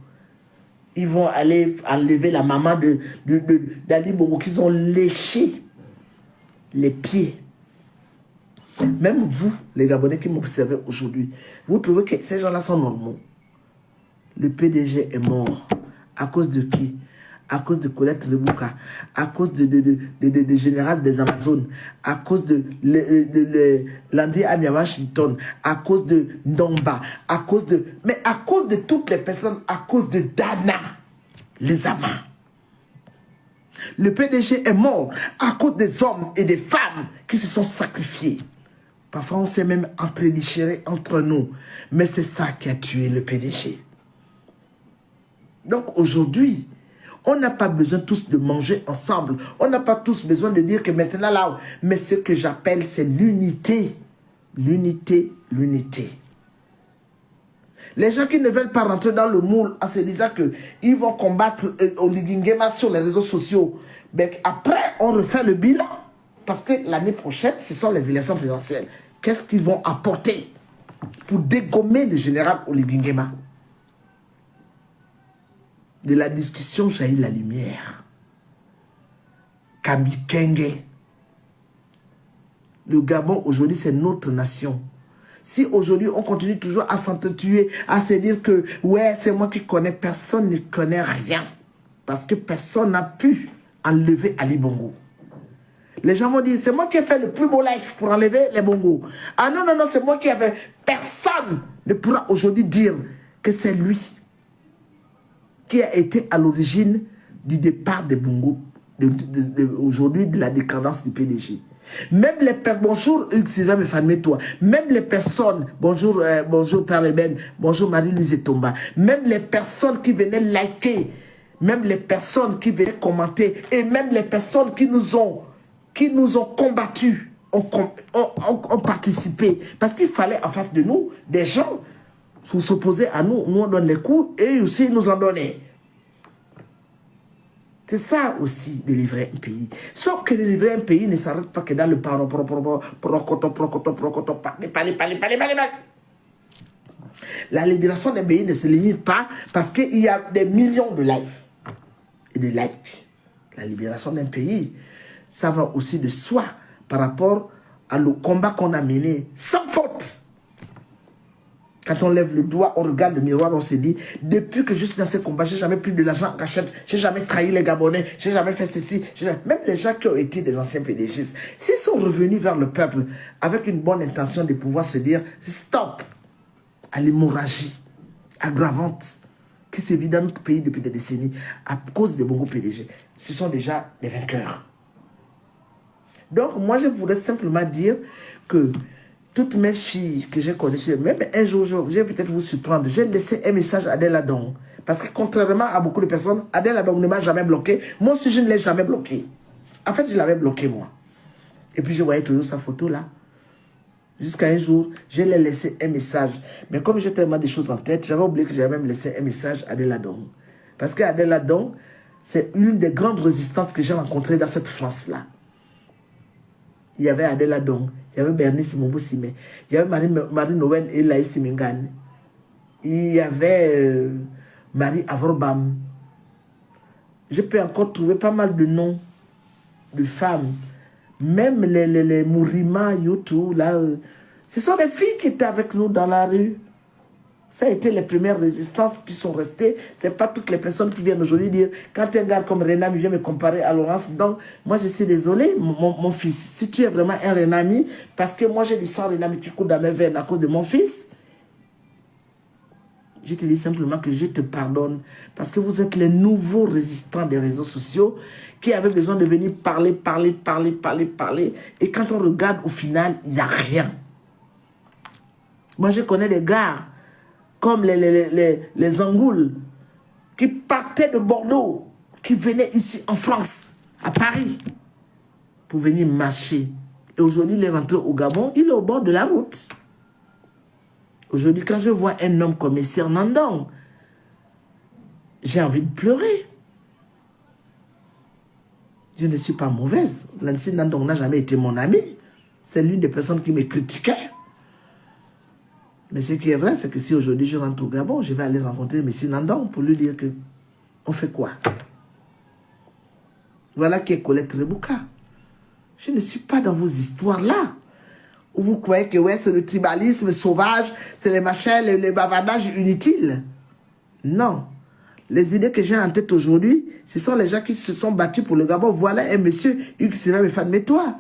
Ils vont aller enlever la maman d'Ali Bongo qu'ils ont léché les pieds. Même vous, les Gabonais qui m'observez aujourd'hui, vous trouvez que ces gens-là sont normaux. Le PDG est mort. À cause de qui? À cause de Colette Rebouka, à cause de général des Amazones, à cause de Landry Amia Washington, à cause de Ndomba, à cause de... Mais à cause de toutes les personnes, à cause de Dana, les Amas. Le PDG est mort à cause des hommes et des femmes qui se sont sacrifiés. Parfois, on s'est même entredéchiré entre nous. Mais c'est ça qui a tué le PDG. Donc aujourd'hui, on n'a pas besoin tous de manger ensemble. On n'a pas tous besoin de dire que maintenant là, mais ce que j'appelle c'est l'unité. L'unité, l'unité. Les gens qui ne veulent pas rentrer dans le moule en se disant qu'ils vont combattre Oligingema sur les réseaux sociaux. Mais après, on refait le bilan. Parce que l'année prochaine, ce sont les élections présidentielles. Qu'est-ce qu'ils vont apporter pour dégommer le général Oligingema? De la discussion jaillit la lumière. Kamikenge. Le Gabon, aujourd'hui, c'est notre nation. Si aujourd'hui, on continue toujours à s'entretuer, à se dire que, ouais, c'est moi qui connais, personne ne connaît rien. Parce que personne n'a pu enlever Ali Bongo. Les gens vont dire, c'est moi qui ai fait le plus beau live pour enlever les Bongo. Ah non, non, non, c'est moi qui ai fait. Personne ne pourra aujourd'hui dire que c'est lui qui a été à l'origine du départ des Bongo, aujourd'hui de la décadence du PDG. Même les personnes, bonjour Hugues Sylvain toi, même les personnes, bonjour, bonjour Père Leben, bonjour Marie-Louise Tomba, même les personnes qui venaient liker, même les personnes qui venaient commenter, et même les personnes qui nous ont combattus, ont participé. Parce qu'il fallait en face de nous des gens pour s'opposer à nous. Nous on donne les coups et eux aussi nous en donnaient. C'est ça aussi, de livrer un pays. Sauf que de livrer un pays ne s'arrête pas que dans le paro, La libération d'un pays ne se limite pas parce qu'il y a des millions de lives et de likes. La libération d'un pays, ça va aussi de soi par rapport à le combat qu'on a mené sans faute. Quand on lève le doigt, on regarde le miroir, on se dit, depuis que je suis dans ce combat, j'ai jamais pris de l'argent en cachette, j'ai jamais trahi les Gabonais, j'ai jamais fait ceci. Même les gens qui ont été des anciens PDG, s'ils sont revenus vers le peuple avec une bonne intention de pouvoir se dire, stop à l'hémorragie aggravante qui se vit dans notre pays depuis des décennies à cause des Bongo PDG, ce sont déjà des vainqueurs. Donc moi je voudrais simplement dire que toutes mes filles que j'ai connues, même un jour, je vais peut-être vous surprendre, j'ai laissé un message à Adèle Adong. Parce que contrairement à beaucoup de personnes, Adèle Adong ne m'a jamais bloqué. Moi aussi, je ne l'ai jamais bloqué. En fait, je l'avais bloqué, moi. Et puis, je voyais toujours sa photo là. Jusqu'à un jour, je lui ai laissé un message. Mais comme j'ai tellement de choses en tête, j'avais oublié que j'avais même laissé un message à Adèle Adong. Parce qu'Adèle Adong, c'est une des grandes résistances que j'ai rencontrées dans cette France-là. Il y avait Adèle Adong. Il y avait Bernice Mombou-Simé. Il y avait Marie-Noël et Laïs Mingane. Il y avait Marie Avorbam. Je peux encore trouver pas mal de noms de femmes. Même les Mourima, Yotou, là. Ce sont des filles qui étaient avec nous dans la rue. Ça a été les premières résistances qui sont restées. Ce n'est pas toutes les personnes qui viennent aujourd'hui dire, quand un gars comme Renami vient me comparer à Laurence, donc moi je suis désolé, mon fils, si tu es vraiment un Renami, parce que moi j'ai du sang Renami qui coule dans mes veines à cause de mon fils, je te dis simplement que je te pardonne, parce que vous êtes les nouveaux résistants des réseaux sociaux qui avaient besoin de venir parler, et quand on regarde au final, il n'y a rien. Moi je connais des gars comme les Angoules, qui partaient de Bordeaux, qui venaient ici en France, à Paris, pour venir marcher. Et aujourd'hui, il est rentré au Gabon, il est au bord de la route. Aujourd'hui, quand je vois un homme comme Messire Nandong, j'ai envie de pleurer. Je ne suis pas mauvaise. Nancy Nandong n'a jamais été mon amie. C'est l'une des personnes qui me critiquait. Mais ce qui est vrai, c'est que si aujourd'hui je rentre au Gabon, je vais aller rencontrer M. Nandong pour lui dire que on fait quoi? Voilà qui est Colette Rebouka. Je ne suis pas dans vos histoires-là. Où vous croyez que ouais, c'est le tribalisme sauvage, c'est les machins, les bavardages inutiles. Non. Les idées que j'ai en tête aujourd'hui, ce sont les gens qui se sont battus pour le Gabon. Voilà un monsieur, Hugues Sylvain Fanmétois,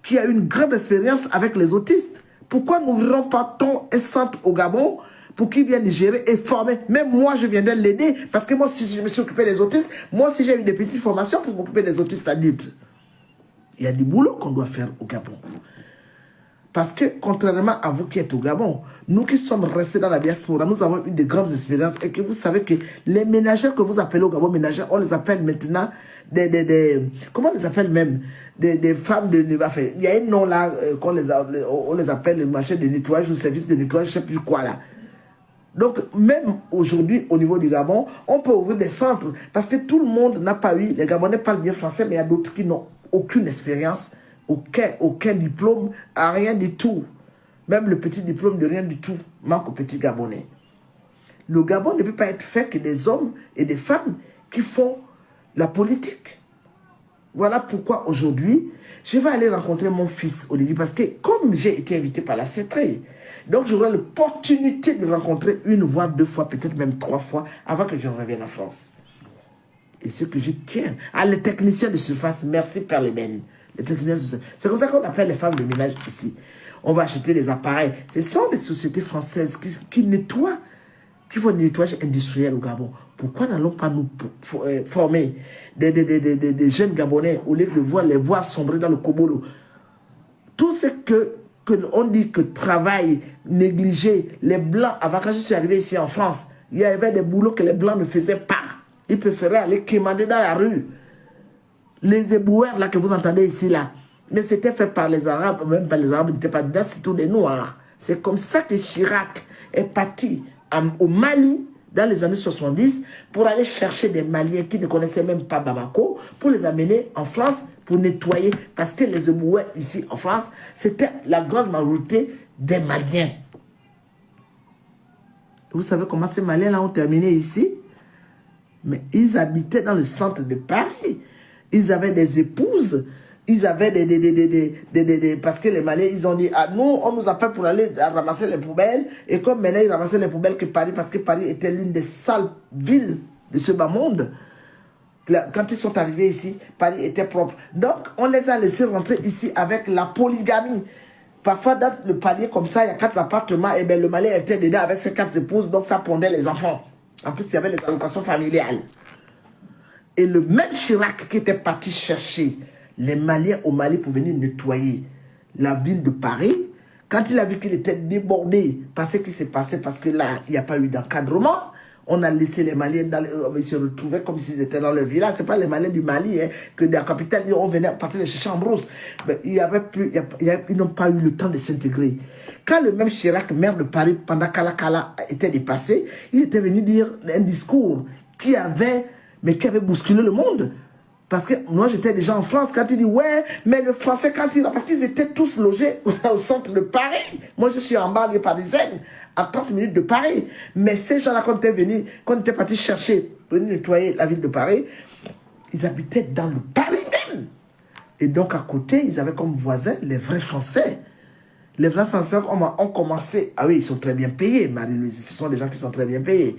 qui a une grande expérience avec les autistes. Pourquoi n'ouvrirons pas un centre au Gabon pour qu'il vienne gérer et former? Même moi, je viendrais l'aider, parce que moi, si je me suis occupé des autistes, moi aussi, j'ai eu des petites formations pour m'occuper des autistes adultes. Il y a du boulot qu'on doit faire au Gabon. Parce que, contrairement à vous qui êtes au Gabon, nous qui sommes restés dans la diaspora, nous avons eu de grandes expériences et que vous savez que les ménagères que vous appelez au Gabon ménagères, on les appelle maintenant comment on les appelle même? Des femmes de... Enfin, il y a un nom là, on les appelle les machins de nettoyage ou service de nettoyage, je ne sais plus quoi là. Donc, même aujourd'hui, au niveau du Gabon, on peut ouvrir des centres parce que tout le monde n'a pas eu, les Gabonais parlent bien français, mais il y a d'autres qui n'ont aucune expérience. Aucun diplôme, à rien du tout. Même le petit diplôme de rien du tout manque au petit Gabonais. Le Gabon ne peut pas être fait que des hommes et des femmes qui font la politique. Voilà pourquoi aujourd'hui, je vais aller rencontrer mon fils Olivier, parce que comme j'ai été invité par la CETRE, donc j'aurai l'opportunité de rencontrer une, voire 2 fois, peut-être même 3 fois, avant que je revienne en France. Et ce que je tiens à les techniciens de surface, merci Père Leben. C'est comme ça qu'on appelle les femmes de ménage ici. On va acheter des appareils. Ce sont des sociétés françaises qui nettoient, qui font du nettoyage industriel au Gabon. Pourquoi n'allons pas nous former des jeunes Gabonais au lieu de les voir sombrer dans le Kobolo? Tout ce qu'on dit que travail négligé, les Blancs, avant quand je suis arrivé ici en France, il y avait des boulots que les Blancs ne faisaient pas. Ils préféraient aller quémander dans la rue. Les éboueurs là que vous entendez ici là, mais c'était fait par les Arabes, même pas les Arabes n'étaient pas dedans, c'est tous des Noirs. C'est comme ça que Chirac est parti au Mali dans les années 70 pour aller chercher des Maliens qui ne connaissaient même pas Bamako, pour les amener en France pour nettoyer, parce que les éboueurs ici en France, c'était la grande majorité des Maliens. Vous savez comment ces Maliens là ont terminé ici? Mais ils habitaient dans le centre de Paris. Ils avaient des épouses, ils avaient parce que les Maliens, ils ont dit, ah, nous, on nous appelle pour aller ramasser les poubelles, et comme maintenant ils ramassaient les poubelles que Paris, parce que Paris était l'une des sales villes de ce bas monde, quand ils sont arrivés ici, Paris était propre. Donc, on les a laissés rentrer ici avec la polygamie. Parfois, dans le palier comme ça, il y a 4 appartements, et bien le Malien était dedans avec ses 4 épouses, donc ça pondait les enfants. En plus, il y avait les allocations familiales. Et le même Chirac qui était parti chercher les Maliens au Mali pour venir nettoyer la ville de Paris, quand il a vu qu'il était débordé par ce qui s'est passé, parce que là, il n'y a pas eu d'encadrement, on a laissé les Maliens, ils se retrouvaient comme s'ils étaient dans leur village. Ce n'est pas les Maliens du Mali, hein, que de la capitale, on venait partir les chercher en brousse. Mais ils n'ont pas eu le temps de s'intégrer. Quand le même Chirac, maire de Paris, pendant Kala était dépassé, il était venu dire un discours qui avait bousculé le monde. Parce que moi, j'étais déjà en France quand il dit, ouais, mais le français, parce qu'ils étaient tous logés au centre de Paris. Moi, je suis en banlieue parisienne, à 30 minutes de Paris. Mais ces gens-là, quand on était partis chercher, venir nettoyer la ville de Paris, ils habitaient dans le Paris même. Et donc, à côté, ils avaient comme voisins les vrais Français. Les vrais Français ont commencé, ah oui, ils sont très bien payés, Marie-Louise, ce sont des gens qui sont très bien payés.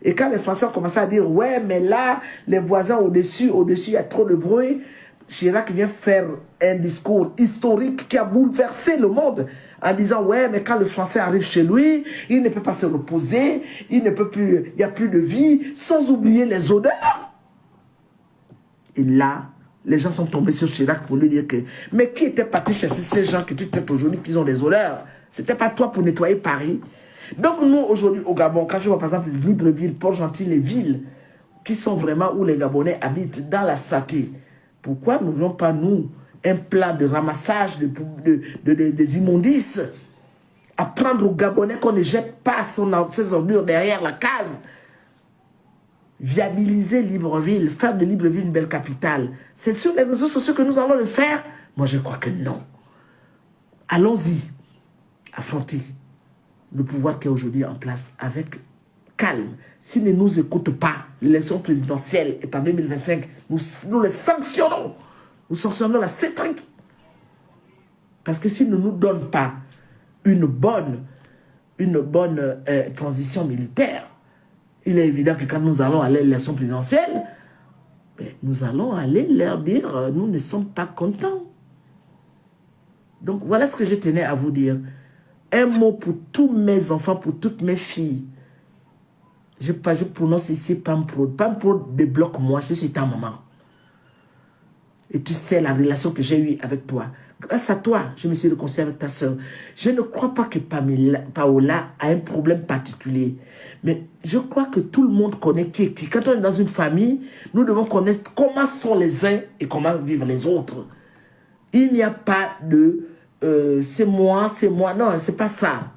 Et quand les Français ont commencé à dire, ouais, mais là, les voisins au-dessus, il y a trop de bruit, Chirac vient faire un discours historique qui a bouleversé le monde en disant, ouais, mais quand le Français arrive chez lui, il ne peut pas se reposer, il n'y a plus de vie, sans oublier les odeurs. Et là, les gens sont tombés sur Chirac pour lui dire que, mais qui était parti chercher ces gens que tu traites aujourd'hui qui ont des odeurs? C'était pas toi pour nettoyer Paris. Donc nous, aujourd'hui, au Gabon, quand je vois par exemple Libreville, Port-Gentil, les villes qui sont vraiment où les Gabonais habitent, dans la saleté, pourquoi nous n'avons pas, nous, un plan de ramassage des immondices, apprendre aux Gabonais qu'on ne jette pas ses ordures derrière la case? viabiliser Libreville, faire de Libreville une belle capitale. C'est sur les réseaux sociaux que nous allons le faire? Moi, je crois que non. Allons-y, affronter le pouvoir qui est aujourd'hui en place avec calme. S'ils ne nous écoutent pas, l'élection présidentielle est en 2025, nous les sanctionnons. Nous sanctionnons la CETRIC. Parce que s'ils ne nous donnent pas une bonne transition militaire, il est évident que quand nous allons aller à l'élection présidentielle, nous allons aller leur dire nous ne sommes pas contents. Donc voilà ce que je tenais à vous dire. Un mot pour tous mes enfants, pour toutes mes filles. Je prononce ici Pamprod. Pamprod débloque moi, je suis ta maman. Et tu sais la relation que j'ai eue avec toi. Grâce à toi, je me suis réconcilié avec ta soeur. Je ne crois pas que Paola a un problème particulier. Mais je crois que tout le monde connaît qui. Quand on est dans une famille, nous devons connaître comment sont les uns et comment vivent les autres. Il n'y a pas de c'est moi. Non, c'est pas ça.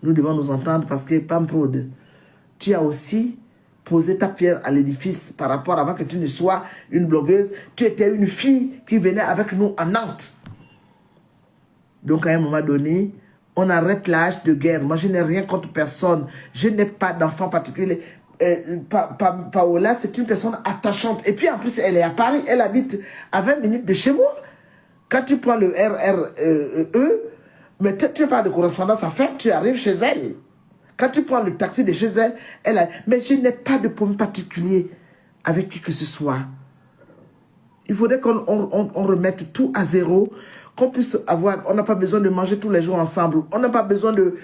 Nous devons nous entendre parce que Pamprod, tu as aussi posé ta pierre à l'édifice par rapport avant que tu ne sois une blogueuse. Tu étais une fille qui venait avec nous à Nantes. Donc à un moment donné, on arrête l'âge de guerre. Moi, je n'ai rien contre personne. Je n'ai pas d'enfant particulier. Paola, c'est une personne attachante. Et puis en plus, elle est à Paris. Elle habite à 20 minutes de chez moi. Quand tu prends le RRE, mais tu n'as pas de correspondance à faire, tu arrives chez elle. Quand tu prends le taxi de chez elle, mais je n'ai pas de problème particulier avec qui que ce soit. Il faudrait qu'on remette tout à zéro, qu'on puisse avoir, on n'a pas besoin de manger tous les jours ensemble, on n'a pas besoin de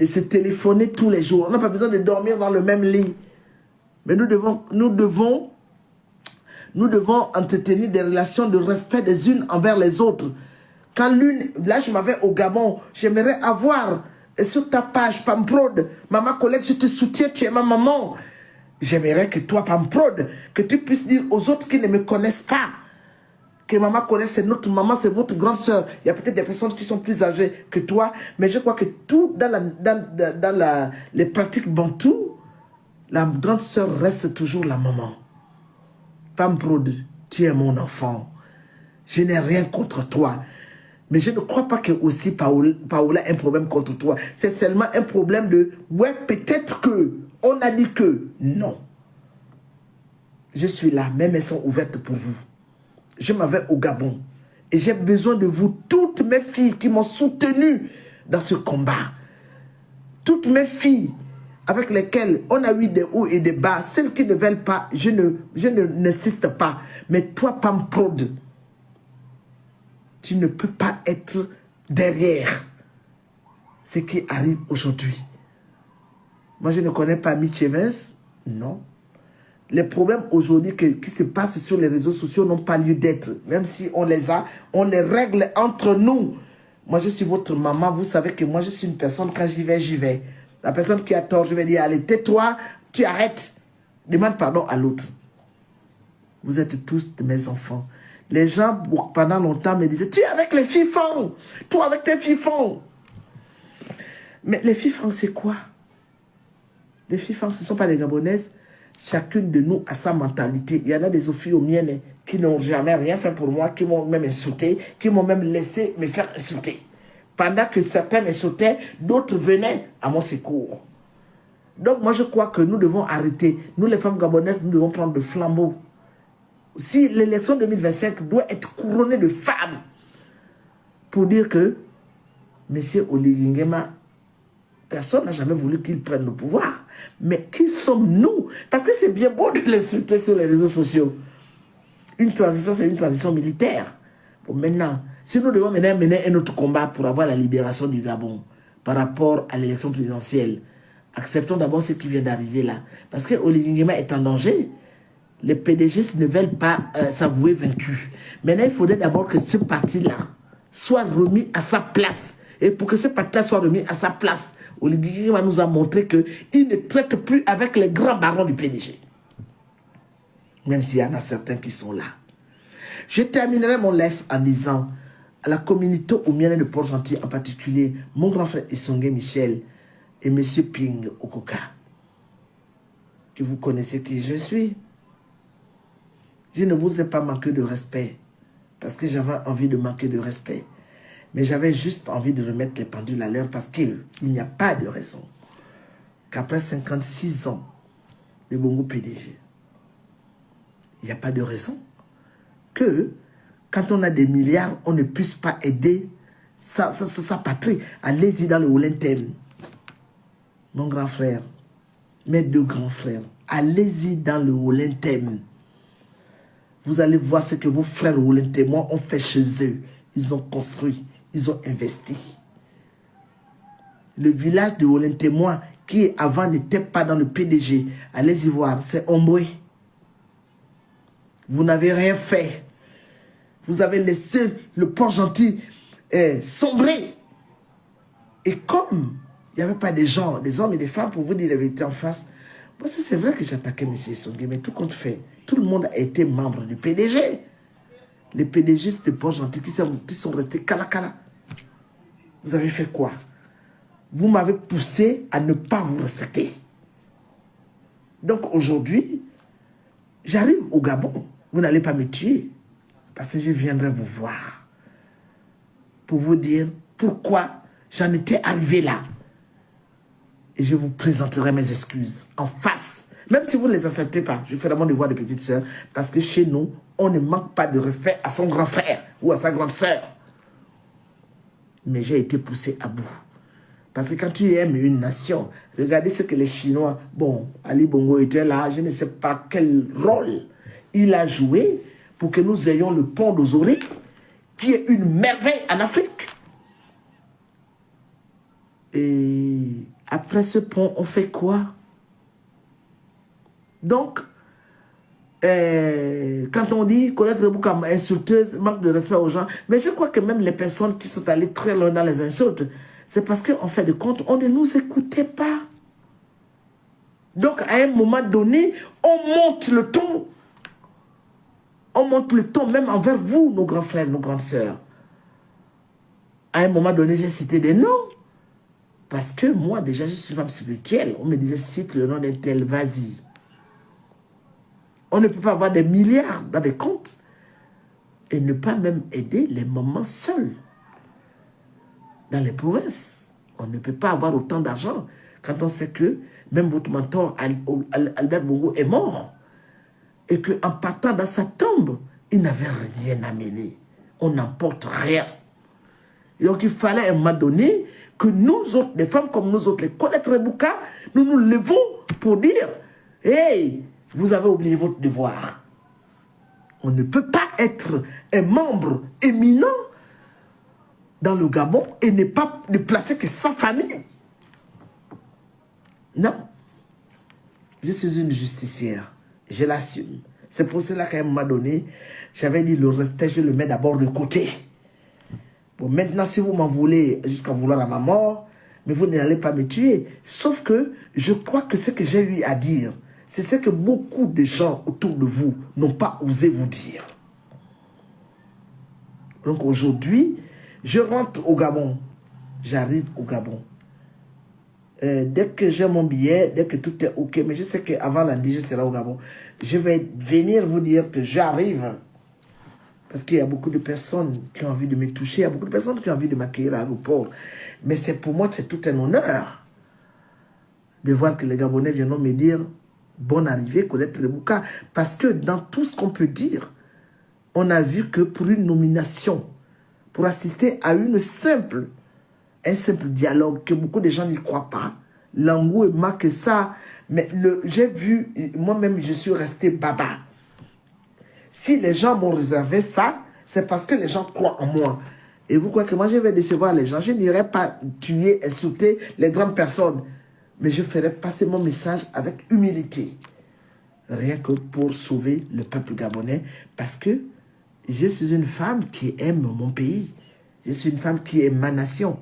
se téléphoner tous les jours, on n'a pas besoin de dormir dans le même lit. Mais nous devons entretenir des relations de respect des unes envers les autres. Quand là je m'avais au Gabon, j'aimerais avoir sur ta page Pamprod, maman collègue, je te soutiens, tu es ma maman. J'aimerais que toi Pamprod, que tu puisses dire aux autres qui ne me connaissent pas, que maman collègue c'est notre maman, c'est votre grande soeur. Il y a peut-être des personnes qui sont plus âgées que toi, mais je crois que tout dans les pratiques bantoues, la grande soeur reste toujours la maman. Pamprod, tu es mon enfant. Je n'ai rien contre toi. Mais je ne crois pas que aussi Paola a un problème contre toi. C'est seulement un problème de ouais, peut-être que, on a dit que. Non. Je suis là, mes mains sont ouvertes pour vous. Je m'en vais au Gabon. Et j'ai besoin de vous, toutes mes filles qui m'ont soutenu dans ce combat. Toutes mes filles avec lesquelles on a eu des hauts et des bas. Celles qui ne veulent pas, je n'insiste pas. Mais toi, Pamprod, tu ne peux pas être derrière ce qui arrive aujourd'hui. Moi, je ne connais pas Mitch Evans. Non. Les problèmes aujourd'hui qui se passent sur les réseaux sociaux n'ont pas lieu d'être. Même si on les a, on les règle entre nous. Moi, je suis votre maman. Vous savez que moi, je suis une personne, quand j'y vais, j'y vais. La personne qui a tort, je vais dire, allez, tais-toi, tu arrêtes. Demande pardon à l'autre. Vous êtes tous mes enfants. Les gens, pendant longtemps, me disaient, tu es avec les fifons, toi avec tes fifons. Mais les fifons, c'est quoi? Les fifons, ce ne sont pas des Gabonaises. Chacune de nous a sa mentalité. Il y en a des Ophiomiennes qui n'ont jamais rien fait pour moi, qui m'ont même insulté, qui m'ont même laissé me faire insulter. Pendant que certains m'insultaient, d'autres venaient à mon secours. Donc moi, je crois que nous devons arrêter. Nous, les femmes gabonaises, nous devons prendre le flambeau. Si l'élection 2025 doit être couronnée de femmes, pour dire que M. Oligui Nguema, personne n'a jamais voulu qu'il prenne le pouvoir. Mais qui sommes-nous? Parce que c'est bien beau de l'insulter sur les réseaux sociaux. Une transition, c'est une transition militaire. Bon, maintenant, si nous devons mener un autre combat pour avoir la libération du Gabon par rapport à l'élection présidentielle, acceptons d'abord ce qui vient d'arriver là. Parce que Oligui Nguema est en danger. Les PDG ne veulent pas s'avouer vaincus. Maintenant, il faudrait d'abord que ce parti-là soit remis à sa place. Et pour que ce parti-là soit remis à sa place, Oligui Nguema nous a montré qu'il ne traite plus avec les grands barons du PDG. Même s'il y en a certains qui sont là. Je terminerai mon live en disant à la communauté au Mienne de Port-Gentil en particulier, mon grand frère Essongué Michel, et M. Ping Okoka, que vous connaissez qui je suis. Je ne vous ai pas manqué de respect, parce que j'avais envie de manquer de respect. Mais j'avais juste envie de remettre les pendules à l'heure, parce qu'il n'y a pas de raison qu'après 56 ans de Bongo PDG, il n'y a pas de raison que, quand on a des milliards, on ne puisse pas aider sa patrie. Allez-y dans le Wolentem. Mon grand frère, mes deux grands frères, allez-y dans le Wolentem. Vous allez voir ce que vos frères Wolentemois ont fait chez eux. Ils ont construit, ils ont investi. Le village de Wolentemois, qui avant n'était pas dans le PDG, allez-y voir, c'est Ombré. Vous n'avez rien fait. Vous avez laissé le Port-Gentil sombrer. Et comme il n'y avait pas des gens, des hommes et des femmes pour vous dire la vérité en face, moi c'est vrai que j'attaquais M. Songué, mais tout compte fait, tout le monde a été membre du PDG. Les PDG de Port-Gentil qui sont restés cala. Vous avez fait quoi? Vous m'avez poussé à ne pas vous respecter. Donc aujourd'hui, j'arrive au Gabon. Vous n'allez pas me tuer. Parce que je viendrai vous voir. Pour vous dire pourquoi j'en étais arrivé là. Et je vous présenterai mes excuses en face. Même si vous ne les acceptez pas, je ferai mon devoir de petite sœur. Parce que chez nous, on ne manque pas de respect à son grand frère ou à sa grande sœur. Mais j'ai été poussé à bout. Parce que quand tu aimes une nation, regardez ce que les Chinois... Bon, Ali Bongo était là, je ne sais pas quel rôle il a joué pour que nous ayons le pont d'Ozori, qui est une merveille en Afrique. Et après ce pont, on fait quoi? Donc, quand on dit connaître le bouc insulteuse, manque de respect aux gens, mais je crois que même les personnes qui sont allées très loin dans les insultes, c'est parce qu'en fait de compte, on ne nous écoutait pas. Donc, à un moment donné, on monte le ton. On monte le ton même envers vous, nos grands frères, nos grandes sœurs. À un moment donné, j'ai cité des noms. Parce que moi, déjà, je suis femme spirituelle. On me disait, cite le nom d'un tel, vas-y. On ne peut pas avoir des milliards dans des comptes et ne pas même aider les mamans seules. Dans les provinces, on ne peut pas avoir autant d'argent quand on sait que même votre mentor, Albert Bongo, est mort. Et qu'en partant dans sa tombe, il n'avait rien amené. On n'emporte rien. Et donc il fallait à un moment donné que nous autres, les femmes comme nous autres, les connaître Bouka, nous nous levons pour dire, hey, vous avez oublié votre devoir. On ne peut pas être un membre éminent dans le Gabon et ne pas ne placer que sa famille. Non. Je suis une justicière. Je l'assume. C'est pour cela qu'à un moment donné, j'avais dit le respect, je le mets d'abord de côté. Bon, maintenant, si vous m'en voulez jusqu'à vouloir à ma mort, mais vous n'allez pas me tuer. Sauf que je crois que ce que j'ai eu à dire, c'est ce que beaucoup de gens autour de vous n'ont pas osé vous dire. Donc aujourd'hui, je rentre au Gabon. J'arrive au Gabon. Dès que j'ai mon billet, dès que tout est OK, mais je sais qu'avant lundi, je serai au Gabon. Je vais venir vous dire que j'arrive. Parce qu'il y a beaucoup de personnes qui ont envie de me toucher, il y a beaucoup de personnes qui ont envie de m'accueillir à l'aéroport. Mais c'est pour moi, c'est tout un honneur de voir que les Gabonais viennent me dire bonne arrivée, connaître le Bouka. Parce que dans tout ce qu'on peut dire, on a vu que pour une nomination, pour assister à un simple dialogue, que beaucoup de gens n'y croient pas, Langou et marque ça, mais j'ai vu, moi-même, je suis resté baba. Si les gens m'ont réservé ça, c'est parce que les gens croient en moi. Et vous croyez que moi, je vais décevoir les gens. Je n'irai pas tuer, insulter les grandes personnes. Mais je ferai passer mon message avec humilité. Rien que pour sauver le peuple gabonais. Parce que je suis une femme qui aime mon pays. Je suis une femme qui aime ma nation.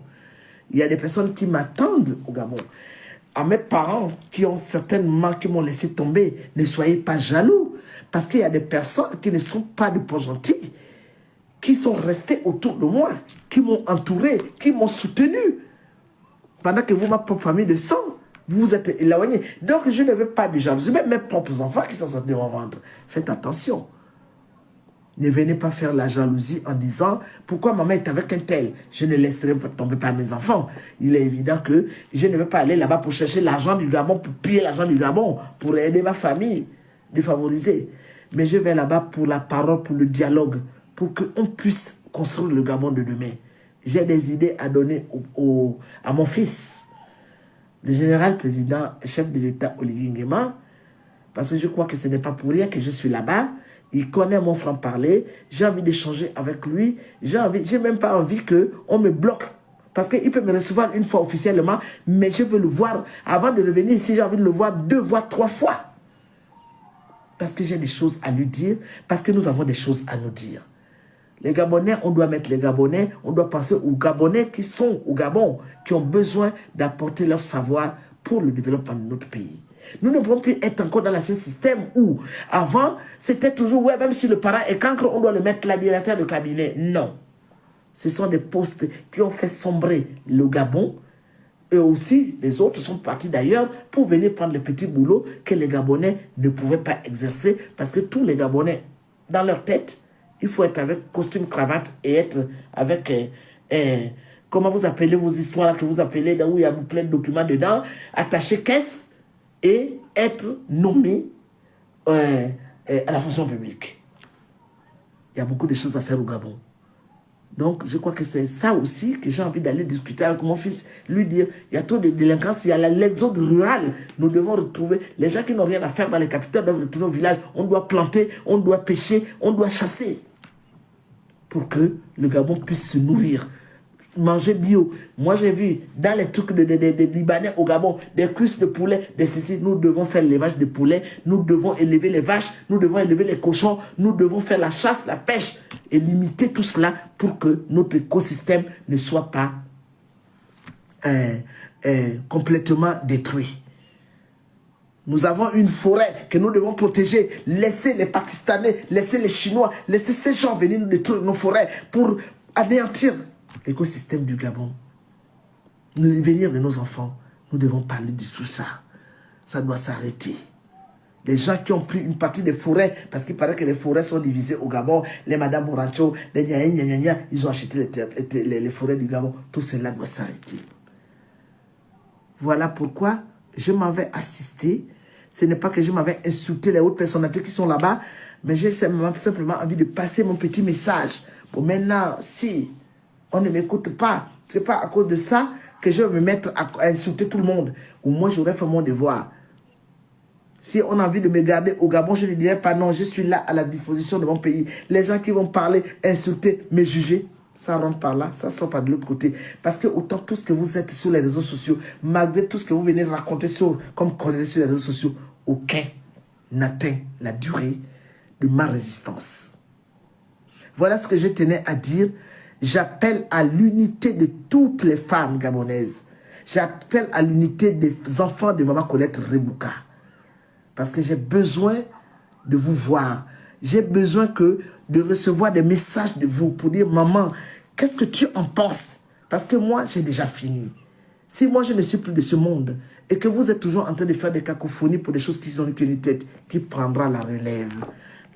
Il y a des personnes qui m'attendent au Gabon. À mes parents qui ont certainement, qui m'ont laissé tomber, ne soyez pas jaloux. Parce qu'il y a des personnes qui ne sont pas de Port-Gentil, qui sont restées autour de moi, qui m'ont entouré, qui m'ont soutenu. Pendant que vous, ma propre famille de sang, vous vous êtes éloigné. Donc, je ne veux pas de jalousie. Même mes propres enfants qui sont sortis de mon ventre. Faites attention. Ne venez pas faire la jalousie en disant « Pourquoi maman est avec un tel? Je ne laisserai pas tomber par mes enfants. » Il est évident que je ne vais pas aller là-bas pour chercher l'argent du Gabon, pour piller l'argent du Gabon, pour aider ma famille défavorisée. Mais je vais là-bas pour la parole, pour le dialogue, pour qu'on puisse construire le Gabon de demain. J'ai des idées à donner à mon fils, le général président, chef de l'État Olivier Nguema, parce que je crois que ce n'est pas pour rien que je suis là-bas. Il connaît mon franc-parler. J'ai envie d'échanger avec lui. J'ai même pas envie qu'on me bloque. Parce qu'il peut me recevoir une fois officiellement, mais je veux le voir. Avant de revenir ici, j'ai envie de le voir 2 voire 3 fois. Parce que j'ai des choses à lui dire. Parce que nous avons des choses à nous dire. Les Gabonais, on doit mettre les Gabonais. On doit penser aux Gabonais qui sont au Gabon, qui ont besoin d'apporter leur savoir pour le développement de notre pays. Nous ne pouvons plus être encore dans l'ancien système où, avant, c'était toujours, ouais, même si le parent est cancre, on doit le mettre la directeur de cabinet. Non. Ce sont des postes qui ont fait sombrer le Gabon. Et aussi, les autres sont partis d'ailleurs pour venir prendre les petits boulots que les Gabonais ne pouvaient pas exercer. Parce que tous les Gabonais, dans leur tête, il faut être avec costume, cravate et être avec... comment vous appelez vos histoires que vous appelez, là où il y a plein de documents dedans, attaché caisse, et être nommé à la fonction publique. Il y a beaucoup de choses à faire au Gabon. Donc, je crois que c'est ça aussi que j'ai envie d'aller discuter avec mon fils, lui dire, il y a trop de délinquance, il y a l'exode rural. Nous devons retrouver, les gens qui n'ont rien à faire dans les capitales doivent retourner au village. On doit planter, on doit pêcher, on doit chasser pour que le Gabon puisse se nourrir. Manger bio. Moi, j'ai vu dans les trucs des Libanais au Gabon, des cuisses de poulet, des ceci. Nous devons faire l'élevage de poulet, nous devons élever les vaches, nous devons élever les cochons, nous devons faire la chasse, la pêche et limiter tout cela pour que notre écosystème ne soit pas complètement détruit. Nous avons une forêt que nous devons protéger. Laisser les Pakistanais, laisser les Chinois, laisser ces gens venir nous détruire nos forêts pour anéantir l'écosystème du Gabon. L'avenir de nos enfants, nous devons parler de tout ça. Ça doit s'arrêter. Les gens qui ont pris une partie des forêts, parce qu'il paraît que les forêts sont divisées au Gabon, les Madame Morancho, les Nya, ils ont acheté les forêts du Gabon. Tout cela doit s'arrêter. Voilà pourquoi je m'en vais assister. Ce n'est pas que je m'en vais insulter les hautes personnalités qui sont là-bas, mais j'ai simplement envie de passer mon petit message. Pour maintenant, si on ne m'écoute pas, ce n'est pas à cause de ça que je vais me mettre à insulter tout le monde. Au moins, j'aurais fait mon devoir. Si on a envie de me garder au Gabon, je ne dirais pas non, je suis là à la disposition de mon pays. Les gens qui vont parler, insulter, me juger, ça rentre par là, ça sort par de l'autre côté. Parce que autant tout ce que vous êtes sur les réseaux sociaux, malgré tout ce que vous venez de raconter comme connaissez sur les réseaux sociaux, aucun n'atteint la durée de ma résistance. Voilà ce que je tenais à dire. J'appelle à l'unité de toutes les femmes gabonaises. J'appelle à l'unité des enfants de Maman Colette Rebouka. Parce que j'ai besoin de vous voir. J'ai besoin de recevoir des messages de vous pour dire, maman, qu'est-ce que tu en penses? Parce que moi, j'ai déjà fini. Si moi, je ne suis plus de ce monde et que vous êtes toujours en train de faire des cacophonies pour des choses qui ont qu'une tête, qui prendra la relève?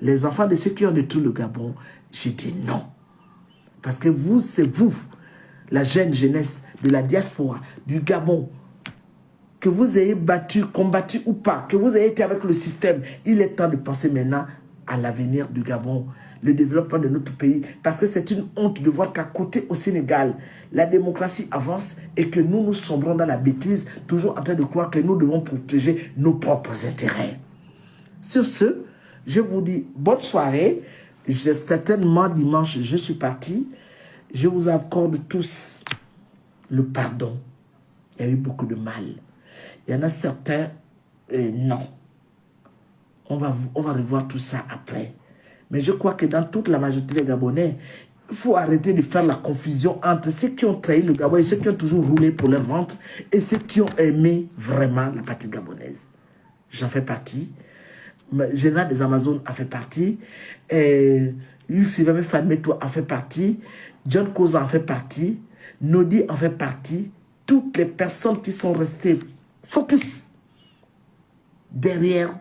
Les enfants de ceux qui ont détruit le Gabon, j'ai dit non. Parce que vous, c'est vous, la jeune jeunesse de la diaspora, du Gabon, que vous ayez battu, combattu ou pas, que vous ayez été avec le système, il est temps de penser maintenant à l'avenir du Gabon, le développement de notre pays. Parce que c'est une honte de voir qu'à côté au Sénégal, la démocratie avance et que nous sombrons dans la bêtise, toujours en train de croire que nous devons protéger nos propres intérêts. Sur ce, je vous dis bonne soirée. Certainement dimanche, je suis parti. Je vous accorde tous le pardon. Il y a eu beaucoup de mal. Il y en a certains, non. On va revoir tout ça après. Mais je crois que dans toute la majorité des Gabonais, il faut arrêter de faire la confusion entre ceux qui ont trahi le Gabon et ceux qui ont toujours roulé pour leur ventre et ceux qui ont aimé vraiment la partie gabonaise. J'en fais partie. Général des Amazones a fait partie. Yuxivame Fadmeto en fait partie. John Koza en fait partie. Nodi en fait partie. toutes les personnes qui sont restées focus derrière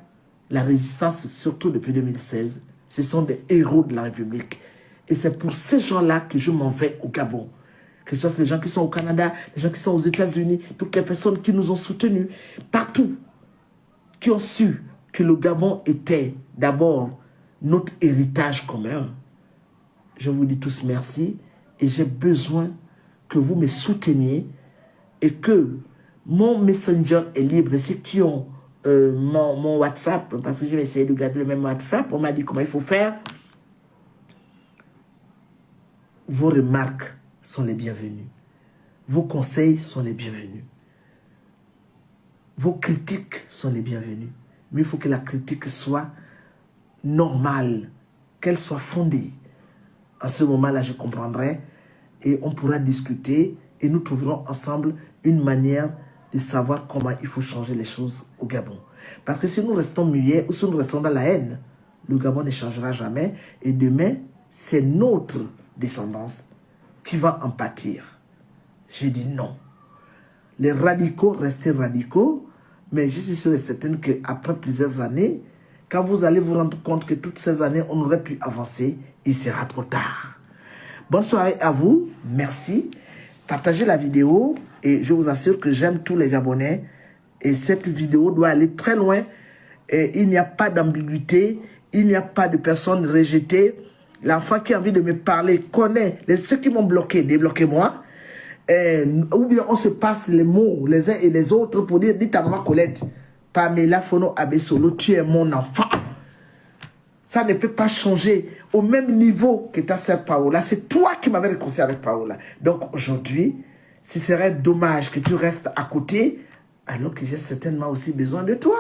la résistance, surtout depuis 2016, ce sont des héros de la République. Et c'est pour ces gens-là que je m'en vais au Gabon. Que ce soit les gens qui sont au Canada, les gens qui sont aux États-Unis, toutes les personnes qui nous ont soutenus, partout, qui ont su que le Gabon était d'abord notre héritage commun. Je vous dis tous merci et j'ai besoin que vous me souteniez et que mon Messenger est libre. Et ceux qui ont mon WhatsApp, parce que je vais essayer de garder le même WhatsApp, on m'a dit comment il faut faire. Vos remarques sont les bienvenues. Vos conseils sont les bienvenus. Vos critiques sont les bienvenues. Mais il faut que la critique soit normale, qu'elle soit fondée. À ce moment-là, je comprendrai et on pourra discuter et nous trouverons ensemble une manière de savoir comment il faut changer les choses au Gabon. Parce que si nous restons muets ou si nous restons dans la haine, le Gabon ne changera jamais et demain, c'est notre descendance qui va en pâtir. J'ai dit non. Les radicaux restez radicaux, mais je suis sûr et certain qu'après plusieurs années, quand vous allez vous rendre compte que toutes ces années, on aurait pu avancer, il sera trop tard. Bonne soirée à vous, merci. Partagez la vidéo et je vous assure que j'aime tous les Gabonais. Et cette vidéo doit aller très loin. Et il n'y a pas d'ambiguïté, il n'y a pas de personnes rejetées. L'enfant qui a envie de me parler connaît ceux qui m'ont bloqué, débloquez-moi. Ou bien on se passe les mots les uns et les autres pour dire, dites à maman Colette, Pamela Fono Abesolo, tu es mon enfant. Ça ne peut pas changer au même niveau que ta sœur Paola. C'est toi qui m'avais réconcilié avec Paola. Donc aujourd'hui, ce serait dommage que tu restes à côté, alors que j'ai certainement aussi besoin de toi.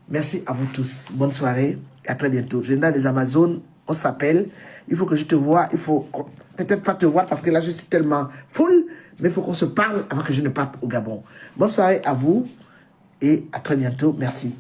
Merci à vous tous. Bonne soirée et à très bientôt. Je viens dans les Amazones, on s'appelle. Il faut que je te voie. Il faut peut-être pas te voir parce que là je suis tellement full, mais il faut qu'on se parle avant que je ne parte au Gabon. Bonne soirée à vous et à très bientôt. Merci.